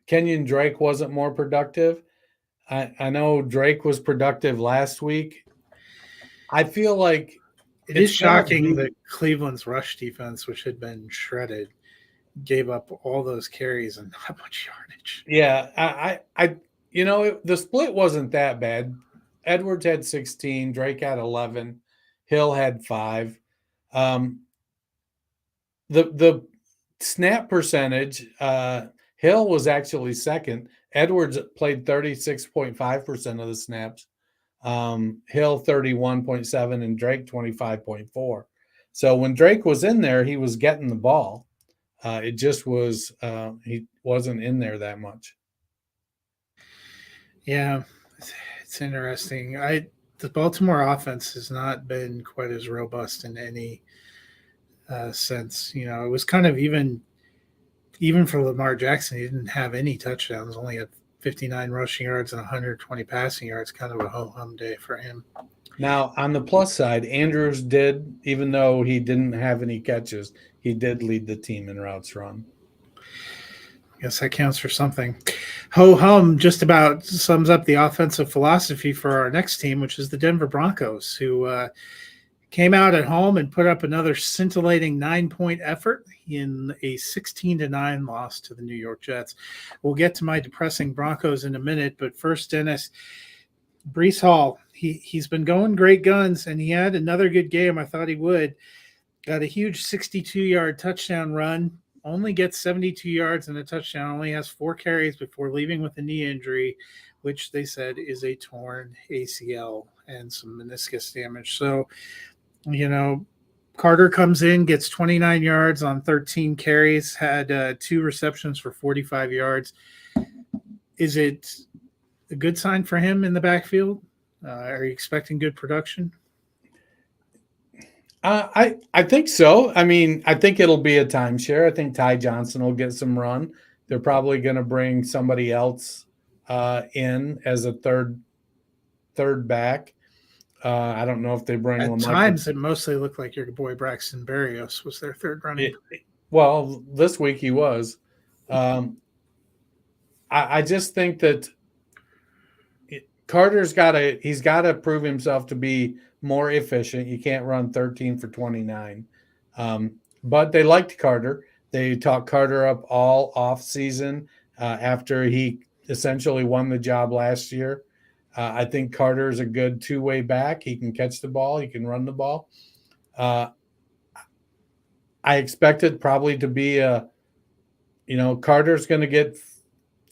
Speaker 3: Kenyon Drake wasn't more productive. I know Drake was productive last week. I feel like
Speaker 2: it is shocking that Cleveland's rush defense, which had been shredded, gave up all those carries and not much yardage.
Speaker 3: Yeah, the split wasn't that bad. Edwards had 16, Drake had 11, Hill had 5. The snap percentage, Hill was actually second. Edwards played 36.5% of the snaps. Hill 31.7 and Drake 25.4. So when Drake was in there, he was getting the ball. It just was he wasn't in there that much.
Speaker 2: Yeah, it's interesting. The Baltimore offense has not been quite as robust in any sense. It was kind of even for Lamar Jackson, he didn't have any touchdowns, only had 59 rushing yards and 120 passing yards, kind of a ho-hum day for him.
Speaker 3: Now, on the plus side, Andrews did, even though he didn't have any catches, he did lead the team in routes run.
Speaker 2: I guess that counts for something. Ho-hum just about sums up the offensive philosophy for our next team, which is the Denver Broncos, who came out at home and put up another scintillating 9-point effort in a 16-9 loss to the New York Jets. We'll get to my depressing Broncos in a minute, but first, Dennis, Breece Hall, he's been going great guns, and he had another good game. I thought he would. Got a huge 62-yard touchdown run only gets 72 yards and a touchdown, only has 4 carries before leaving with a knee injury, which they said is a torn ACL and some meniscus damage. So, Carter comes in, gets 29 yards on 13 carries, had 2 receptions for 45 yards. Is it a good sign for him in the backfield? Are you expecting good production?
Speaker 3: I think so. I mean, I think it'll be a timeshare. I think Ty Johnson will get some run. They're probably going to bring somebody else in as a third back. I don't know if they bring
Speaker 2: At
Speaker 3: LaMichael.
Speaker 2: times, it mostly looked like your boy Braxton Berrios was their third running.
Speaker 3: Well, this week he was. I just think that Carter's got to prove himself to be more efficient. You can't run 13 for 29. But they liked Carter. They talked Carter up all off season after he essentially won the job last year. I think Carter is a good two-way back. He can catch the ball. He can run the ball. I expect it probably to be Carter's going to get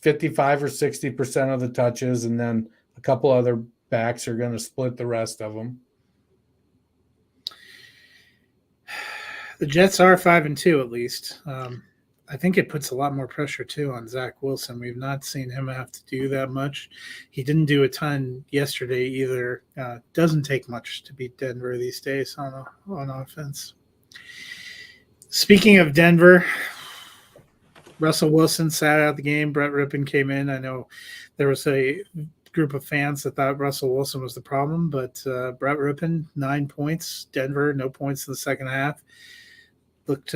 Speaker 3: 55 or 60% of the touches, and then a couple other backs are going to split the rest of them.
Speaker 2: The Jets are 5-2 at least. I think it puts a lot more pressure too on Zach Wilson. We've not seen him have to do that much. He didn't do a ton yesterday either. Doesn't take much to beat Denver these days on offense. Speaking of Denver, Russell Wilson sat out the game. Brett Rippon came in. I know there was a group of fans that thought Russell Wilson was the problem, but Brett Rippon, 9 points. Denver, no points in the second half. Looked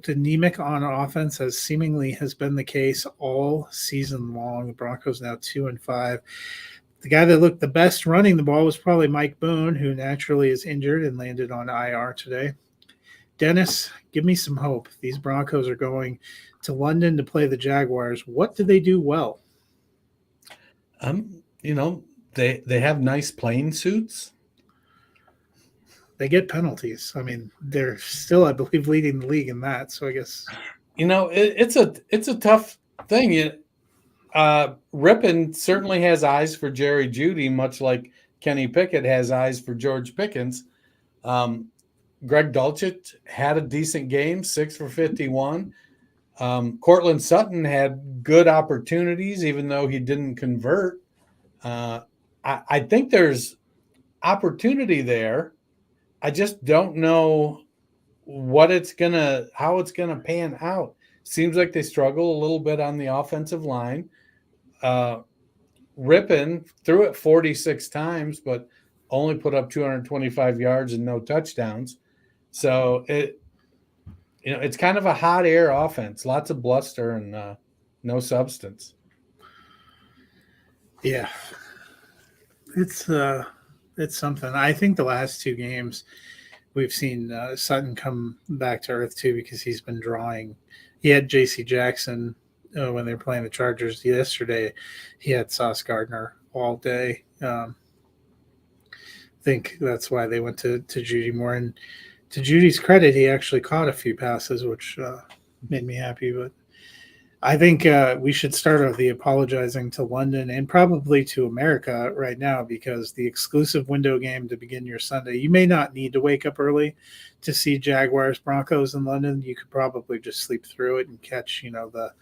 Speaker 2: anemic on offense, as seemingly has been the case all season long. The Broncos now 2-5. The guy that looked the best running the ball was probably Mike Boone, who naturally is injured and landed on IR today. Dennis, give me some hope. These Broncos are going to London to play the Jaguars. What do they do well?
Speaker 3: They have nice playing suits.
Speaker 2: They get penalties. I mean, they're still, I believe, leading the league in that. So I guess
Speaker 3: it's a tough thing. Rippon certainly has eyes for Jerry Jeudy, much like Kenny Pickett has eyes for George Pickens. Greg Dulcich had a decent game, 6 for 51. Cortland Sutton had good opportunities, even though he didn't convert. I think there's opportunity there. I just don't know how it's gonna pan out. Seems like they struggle a little bit on the offensive line. Rippon threw it 46 times, but only put up 225 yards and no touchdowns. So it's kind of a hot air offense, lots of bluster and no substance.
Speaker 2: Yeah, it's something. I think the last 2 games we've seen Sutton come back to earth too, because he's been drawing. He had J.C. Jackson when they were playing the Chargers yesterday. He had Sauce Gardner all day. I think that's why they went to Jeudy more. And to Judy's credit, he actually caught a few passes, which made me happy. But I think we should start with the apologizing to London and probably to America right now, because the exclusive window game to begin your Sunday, you may not need to wake up early to see Jaguars Broncos in London. You could probably just sleep through it and catch, the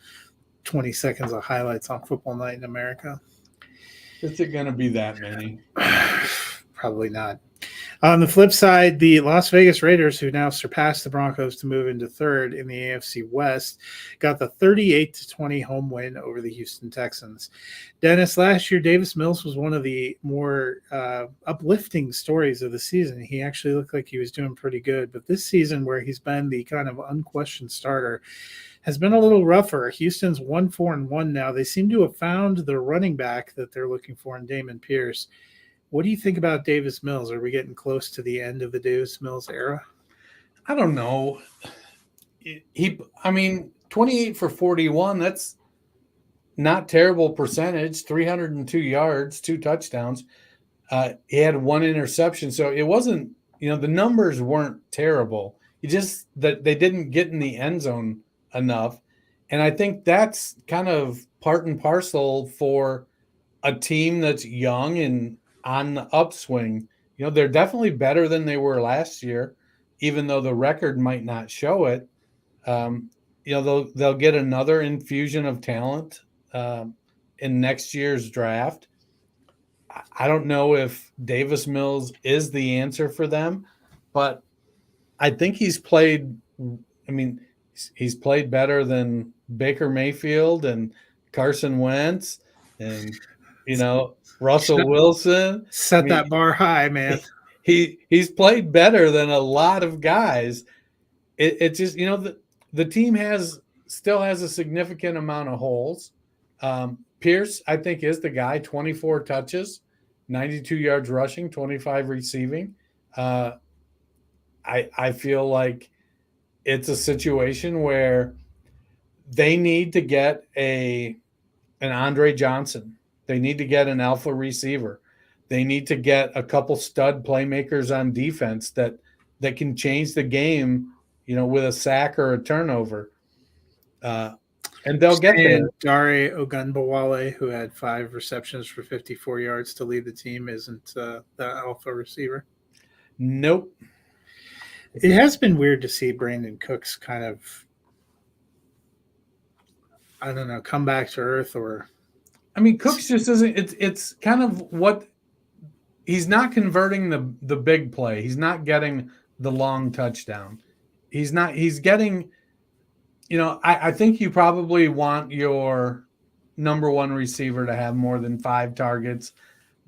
Speaker 2: 20 seconds of highlights on football night in America.
Speaker 3: Is it going to be that many?
Speaker 2: Probably not. On the flip side, the Las Vegas Raiders, who now surpassed the Broncos to move into third in the AFC West, got the 38-20 home win over the Houston Texans. Dennis, last year, Davis Mills was one of the more uplifting stories of the season. He actually looked like he was doing pretty good. But this season, where he's been the kind of unquestioned starter, has been a little rougher. Houston's 1-4-1 now. They seem to have found the running back that they're looking for in Damon Pierce. What do you think about Davis Mills? Are we getting close to the end of the Davis Mills era?
Speaker 3: I don't know. 28 for 41, that's not terrible percentage, 302 yards, 2 touchdowns. He had 1 interception. So it wasn't, the numbers weren't terrible. That they didn't get in the end zone enough. And I think that's kind of part and parcel for a team that's young and on the upswing. They're definitely better than they were last year, even though the record might not show it. Um, they'll get another infusion of talent in next year's draft. I don't know if Davis Mills is the answer for them, but I think he's played. I mean, he's played better than Baker Mayfield and Carson Wentz and Russell Wilson.
Speaker 2: Set that bar high, man.
Speaker 3: He's played better than a lot of guys. It just the team still has a significant amount of holes. Pierce, I think, is the guy. 24 touches, 92 yards rushing, 25 receiving. I feel like it's a situation where they need to get an Andre Johnson. They need to get an alpha receiver. They need to get a couple stud playmakers on defense that can change the game, with a sack or a turnover. And they'll get there.
Speaker 2: Dare Ogunbowale, who had 5 receptions for 54 yards to lead the team, isn't the alpha receiver.
Speaker 3: Nope.
Speaker 2: It has been weird to see Brandon Cooks kind of, I don't know, come back to earth.
Speaker 3: Cooks just isn't. It's kind of what he's not converting the big play. He's not getting the long touchdown. He's getting. I think you probably want your number one receiver to have more than 5 targets,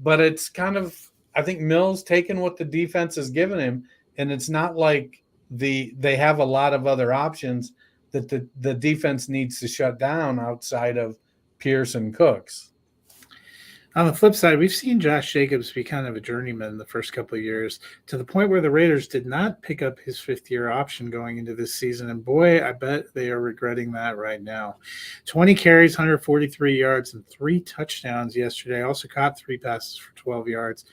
Speaker 3: but it's kind of, I think Mills taking what the defense has given him, and it's not like they have a lot of other options that the defense needs to shut down outside of Pierce and Cooks.
Speaker 2: On the flip side, we've seen Josh Jacobs be kind of a journeyman the first couple of years, to the point where the Raiders did not pick up his 5th-year option going into this season. And boy, I bet they are regretting that right now. 20 carries, 143 yards, and 3 touchdowns yesterday. Also caught 3 passes for 12 yards.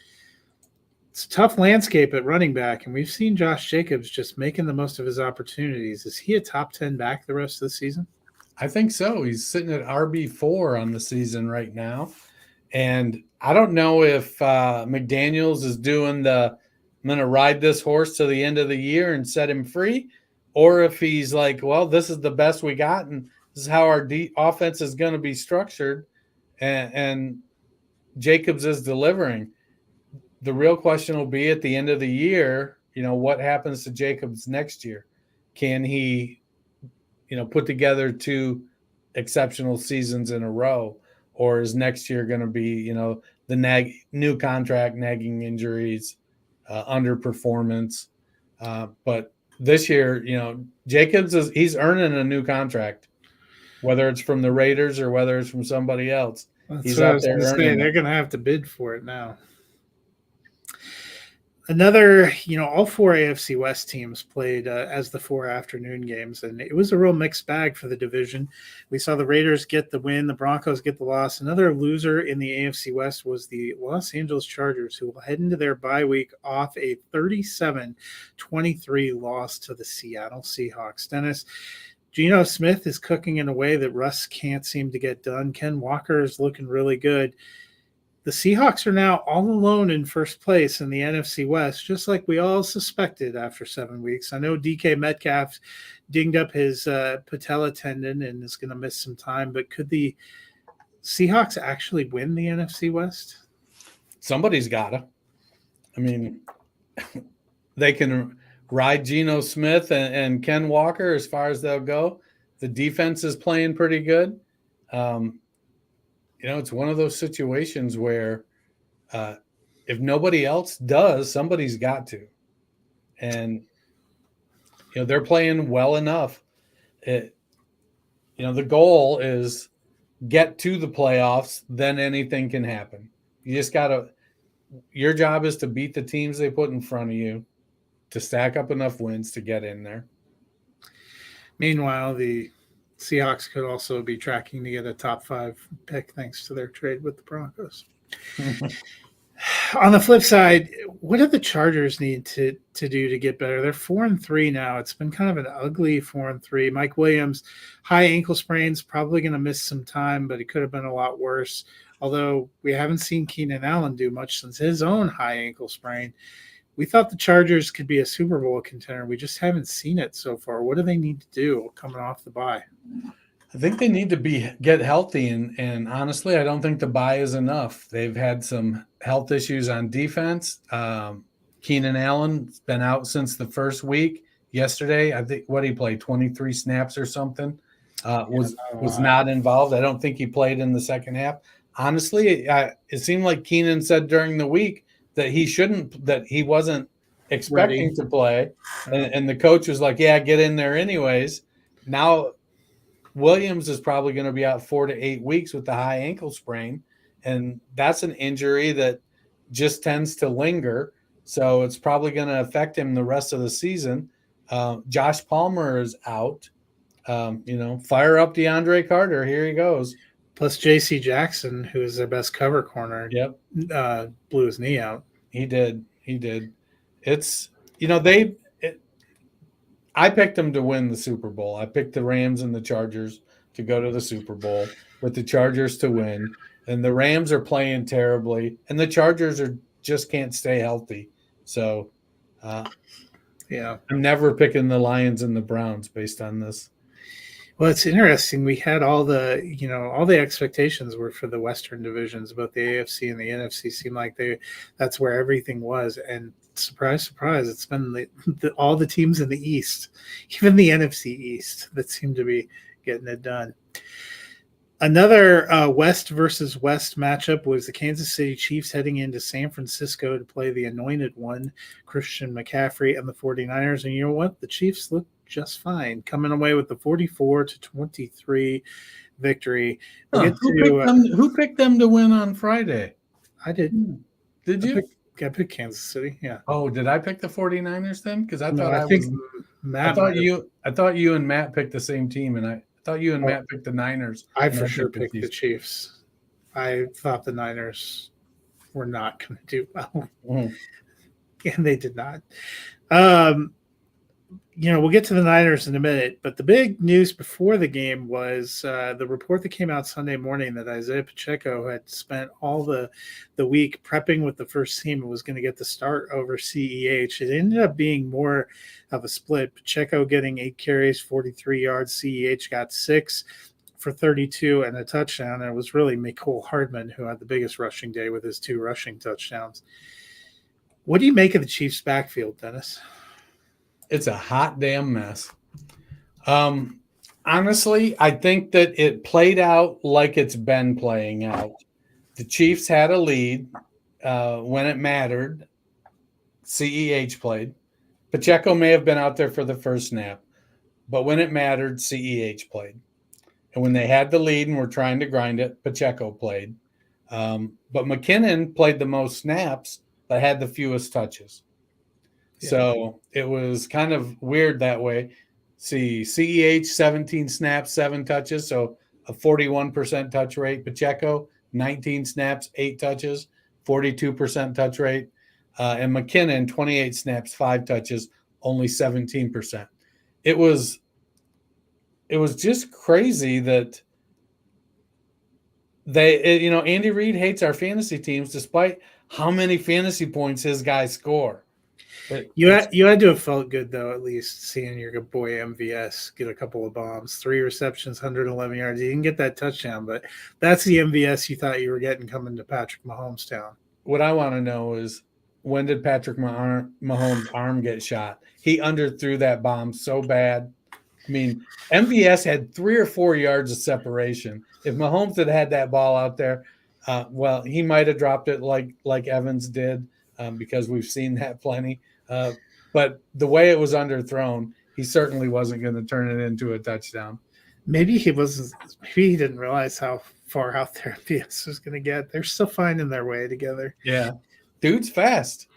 Speaker 2: It's a tough landscape at running back, and we've seen Josh Jacobs just making the most of his opportunities. Is he a top 10 back the rest of the season?
Speaker 3: I think so. He's sitting at RB4 on the season right now. And I don't know if McDaniels is doing I'm going to ride this horse to the end of the year and set him free, or if he's like, well, this is the best we got, and this is how our offense is going to be structured, and Jacobs is delivering. The real question will be at the end of the year, what happens to Jacobs next year? Can he, put together 2 exceptional seasons in a row? Or is next year going to be, the new contract, nagging injuries, underperformance? But this year, Jacobs he's earning a new contract, whether it's from the Raiders or whether it's from somebody else.
Speaker 2: He's out there earning. They're going to have to bid for it now. Another, all 4 AFC West teams played as the 4 afternoon games, and it was a real mixed bag for the division. We saw the Raiders get the win, the Broncos get the loss. Another loser in the AFC West was the Los Angeles Chargers, who will head into their bye week off a 37-23 loss to the Seattle Seahawks. Dennis, Geno Smith is cooking in a way that Russ can't seem to get done. Ken Walker is looking really good. The Seahawks are now all alone in first place in the NFC West, just like we all suspected after 7 weeks. I know DK Metcalf dinged up his patella tendon and is going to miss some time, but could the Seahawks actually win the NFC West?
Speaker 3: Somebody's got to. They can ride Geno Smith and Ken Walker as far as they'll go. The defense is playing pretty good. It's one of those situations where if nobody else does, somebody's got to. And, they're playing well enough. The goal is get to the playoffs, then anything can happen. You just got to – your job is to beat the teams they put in front of you, to stack up enough wins to get in there.
Speaker 2: Meanwhile, the Seahawks could also be tracking to get a top 5 pick thanks to their trade with the Broncos. On the flip side, what do the Chargers need to do to get better? They're 4-3 now. It's been kind of an ugly 4-3. Mike Williams, high ankle sprains, probably going to miss some time, but it could have been a lot worse. Although we haven't seen Keenan Allen do much since his own high ankle sprain. We thought the Chargers could be a Super Bowl contender. We just haven't seen it so far. What do they need to do coming off the bye?
Speaker 3: I think they need to get healthy, and honestly, I don't think the bye is enough. They've had some health issues on defense. Keenan Allen's been out since the first week. Yesterday, I think he played 23 snaps or something. Was not involved. I don't think he played in the second half. Honestly, it seemed like Keenan said during the week that he wasn't expecting to play, and the coach was like, "Yeah, get in there anyways." Now Williams is probably going to be out 4 to 8 weeks with the high ankle sprain, and that's an injury that just tends to linger. So it's probably going to affect him the rest of the season. Josh Palmer is out. Fire up DeAndre Carter. Here he goes.
Speaker 2: Plus J.C. Jackson, who is their best cover corner, blew his knee out.
Speaker 3: He did. It's I picked them to win the Super Bowl. I picked the Rams and the Chargers to go to the Super Bowl, with the Chargers to win. And the Rams are playing terribly, and the Chargers just can't stay healthy. So, I'm never picking the Lions and the Browns based on this.
Speaker 2: Well, it's interesting. We had all the expectations were for the Western divisions, but the AFC and the NFC seemed like that's where everything was. And surprise, surprise, it's been all the teams in the East, even the NFC East, that seem to be getting it done. Another West versus West matchup was the Kansas City Chiefs heading into San Francisco to play the anointed one, Christian McCaffrey, and the 49ers. And you know what? The Chiefs look just fine, coming away with the 44-23 victory.
Speaker 3: Who picked them to win on Friday?
Speaker 2: I did.
Speaker 3: Did you?
Speaker 2: I picked Kansas City. Yeah.
Speaker 3: Oh, did I pick the 49ers then? Because I thought you and Matt picked the same team, and I thought you and Matt picked the Niners.
Speaker 2: I for sure picked the Chiefs. I thought the Niners were not going to do well, and they did not. We'll get to the Niners in a minute, but the big news before the game was the report that came out Sunday morning that Isaiah Pacheco had spent all the week prepping with the first team and was going to get the start over CEH. It ended up being more of a split. Pacheco getting 8 carries, 43 yards. CEH got 6 for 32 and a touchdown. And it was really Mecole Hardman who had the biggest rushing day with his 2 rushing touchdowns. What do you make of the Chiefs' backfield, Dennis?
Speaker 3: It's a hot damn mess. Honestly, I think that it played out like it's been playing out. The Chiefs had a lead when it mattered. CEH played. Pacheco may have been out there for the first snap, but when it mattered, CEH played. And when they had the lead and were trying to grind it, Pacheco played. But McKinnon played the most snaps, but had the fewest touches. So it was kind of weird that way. See, CEH, 17 snaps, 7 touches, so a 41% touch rate. Pacheco, 19 snaps, 8 touches, 42% touch rate. And McKinnon, 28 snaps, 5 touches, only 17%. It was just crazy that Andy Reid hates our fantasy teams despite how many fantasy points his guys score.
Speaker 2: You had to have felt good, though, at least seeing your good boy MVS get a couple of bombs, 3 receptions, 111 yards. You didn't get that touchdown, but that's the MVS you thought you were getting coming to Patrick Mahomes' town.
Speaker 3: What I want to know is, when did Patrick Mahomes' arm get shot? He underthrew that bomb so bad. I mean, MVS had 3 or 4 yards of separation. If Mahomes had that ball out there, he might have dropped it like Evans did, because we've seen that plenty. But the way it was underthrown, he certainly wasn't going to turn it into a touchdown.
Speaker 2: Maybe he didn't realize how far out there MVS was going to get. They're still finding their way together.
Speaker 3: Yeah. Dude's fast.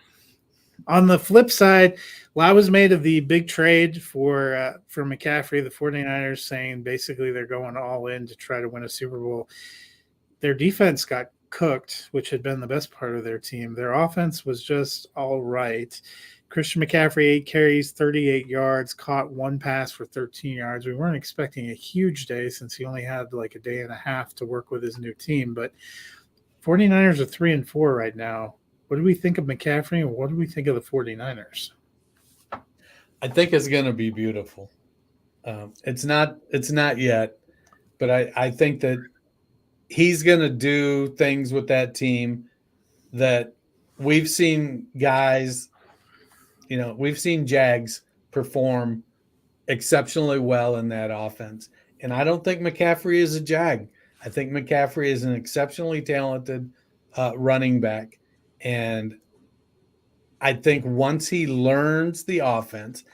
Speaker 2: On the flip side, a lot was made of the big trade for McCaffrey, the 49ers saying basically they're going all in to try to win a Super Bowl. Their defense got cooked, which had been the best part of their team. Their offense was just all right. Christian McCaffrey, 8 carries, 38 yards, caught one pass for 13 yards. We weren't expecting a huge day since he only had like a day and a half to work with his new team. But 49ers are 3-4 right now. What do we think of McCaffrey, and what do we think of the 49ers?
Speaker 3: I think it's going to be beautiful. It's not yet, but I think that he's going to do things with that team that we've seen guys, we've seen Jags perform exceptionally well in that offense. And I don't think McCaffrey is a Jag. I think McCaffrey is an exceptionally talented running back. And I think once he learns the offense,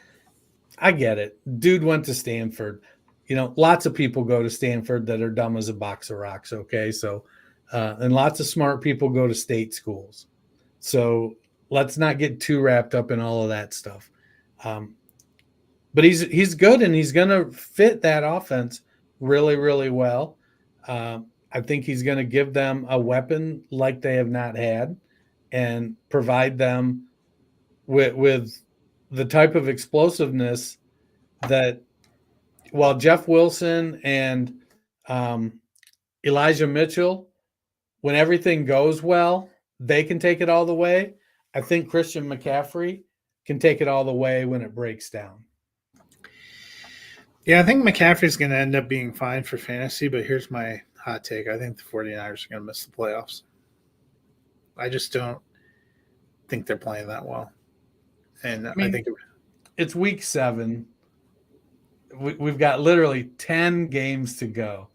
Speaker 3: I get it. Dude went to Stanford. Lots of people go to Stanford that are dumb as a box of rocks. Okay. So, and lots of smart people go to state schools. So let's not get too wrapped up in all of that stuff. But he's good, and he's going to fit that offense really, really well. I think he's going to give them a weapon like they have not had and provide them with the type of explosiveness that while Jeff Wilson and Elijah Mitchell, when everything goes well, they can take it all the way. I think Christian McCaffrey can take it all the way when it breaks down.
Speaker 2: Yeah, I think McCaffrey's going to end up being fine for fantasy, but here's my hot take. I think the 49ers are going to miss the playoffs. I just don't think they're playing that well. And I think
Speaker 3: it's week 7. We've got literally 10 games to go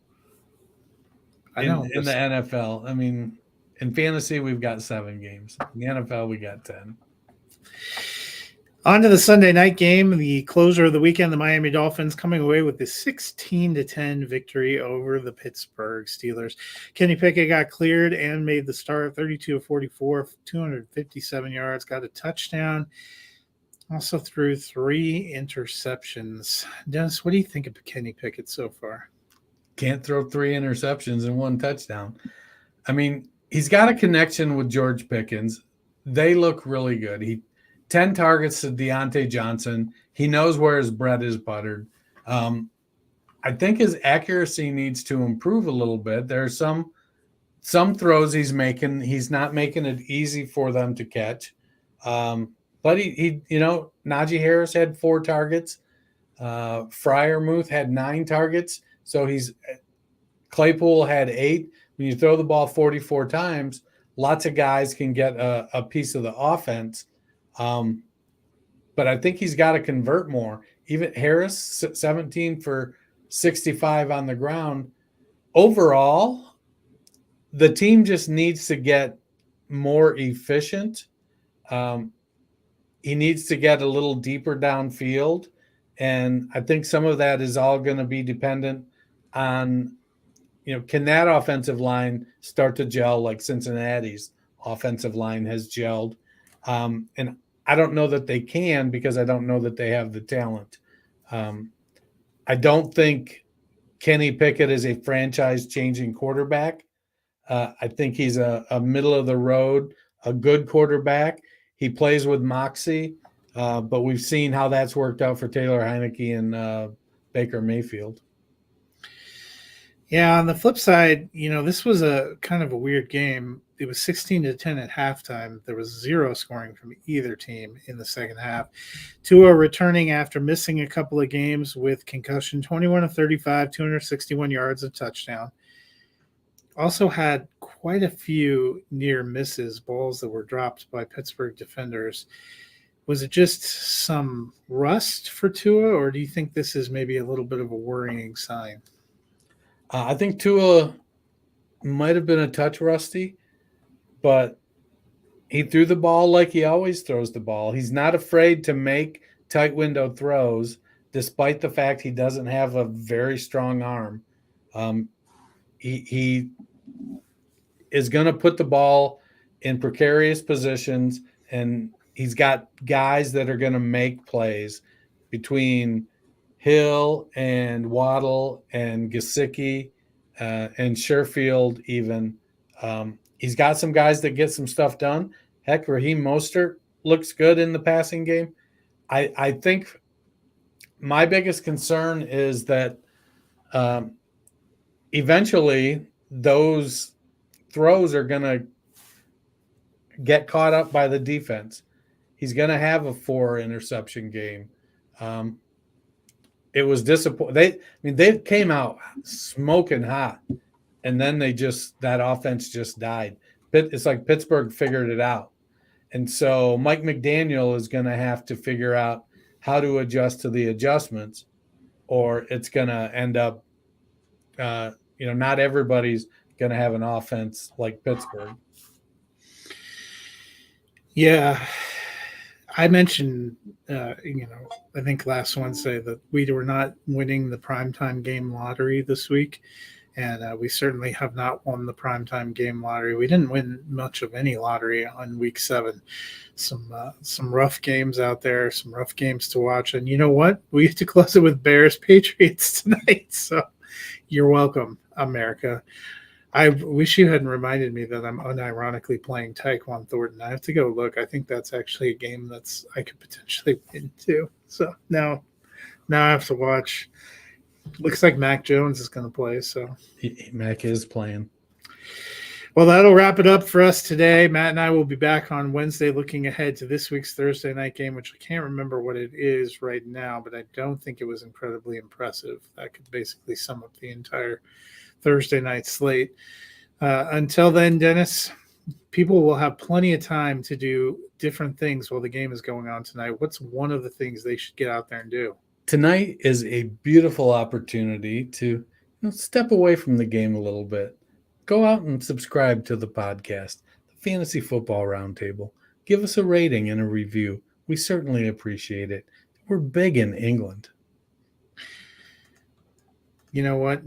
Speaker 3: in the NFL. I mean, in fantasy, we've got 7 games. In the NFL, we got 10.
Speaker 2: On to the Sunday night game, the closer of the weekend, the Miami Dolphins coming away with the 16-10 victory over the Pittsburgh Steelers. Kenny Pickett got cleared and made the start, 32 of 44, 257 yards, got a touchdown. Also threw 3 interceptions. Dennis, what do you think of Kenny Pickett so far?
Speaker 3: Can't throw 3 interceptions and 1 touchdown. I mean, he's got a connection with George Pickens. They look really good. 10 targets to Deontay Johnson. He knows where his bread is buttered. I think his accuracy needs to improve a little bit. There's some throws he's making. He's not making it easy for them to catch. But he Najee Harris had 4 targets. Freiermuth had 9 targets. So Claypool had 8. When you throw the ball 44 times, lots of guys can get a piece of the offense. But I think he's got to convert more. Even Harris, 17 for 65 on the ground. Overall, the team just needs to get more efficient. He needs to get a little deeper downfield. And I think some of that is all going to be dependent on, can that offensive line start to gel like Cincinnati's offensive line has gelled? And I don't know that they can because I don't know that they have the talent. I don't think Kenny Pickett is a franchise-changing quarterback. I think he's a middle-of-the-road, a good quarterback. He plays with moxie, but we've seen how that's worked out for Taylor Heineke and Baker Mayfield.
Speaker 2: Yeah, on the flip side, this was a kind of a weird game. It was 16-10 at halftime. There was 0 scoring from either team in the second half. Tua returning after missing a couple of games with concussion, 21 of 35, 261 yards, a touchdown. Also had quite a few near misses, balls that were dropped by Pittsburgh defenders. Was it just some rust for Tua, or do you think this is maybe a little bit of a worrying sign?
Speaker 3: I think Tua might have been a touch rusty, but he threw the ball like he always throws the ball. He's not afraid to make tight window throws, despite the fact he doesn't have a very strong arm. He is going to put the ball in precarious positions, and he's got guys that are going to make plays between Hill and Waddle and Gesicki and Sherfield even. He's got some guys that get some stuff done. Heck, Raheem Mostert looks good in the passing game. I think my biggest concern is that eventually those throws are going to get caught up by the defense. He's going to have a 4 interception game. It was disappointing. They came out smoking hot, and then that offense just died. It's like Pittsburgh figured it out. And so Mike McDaniel is going to have to figure out how to adjust to the adjustments, or it's going to end up, not everybody's going to have an offense like Pittsburgh.
Speaker 2: Yeah. I mentioned, I think last Wednesday that we were not winning the primetime game lottery this week. And we certainly have not won the primetime game lottery. We didn't win much of any lottery on week 7. Some rough games out there, some rough games to watch. And you know what? We get to close it with Bears Patriots tonight. So you're welcome, America. I wish you hadn't reminded me that I'm unironically playing Tyquan Thornton. I have to go look. I think that's actually a game I could potentially win too. So now I have to watch. Looks like Mac Jones is going to play. So
Speaker 3: Mac is playing.
Speaker 2: Well, that'll wrap it up for us today. Matt and I will be back on Wednesday looking ahead to this week's Thursday night game, which I can't remember what it is right now, but I don't think it was incredibly impressive. That could basically sum up the entire Thursday night slate. Until then, Dennis, people will have plenty of time to do different things while the game is going on tonight. What's one of the things they should get out there and do?
Speaker 3: Tonight is a beautiful opportunity to step away from the game a little bit. Go out and subscribe to the podcast, the Fantasy Football Roundtable. Give us a rating and a review. We certainly appreciate it. We're big in England.
Speaker 2: You know what?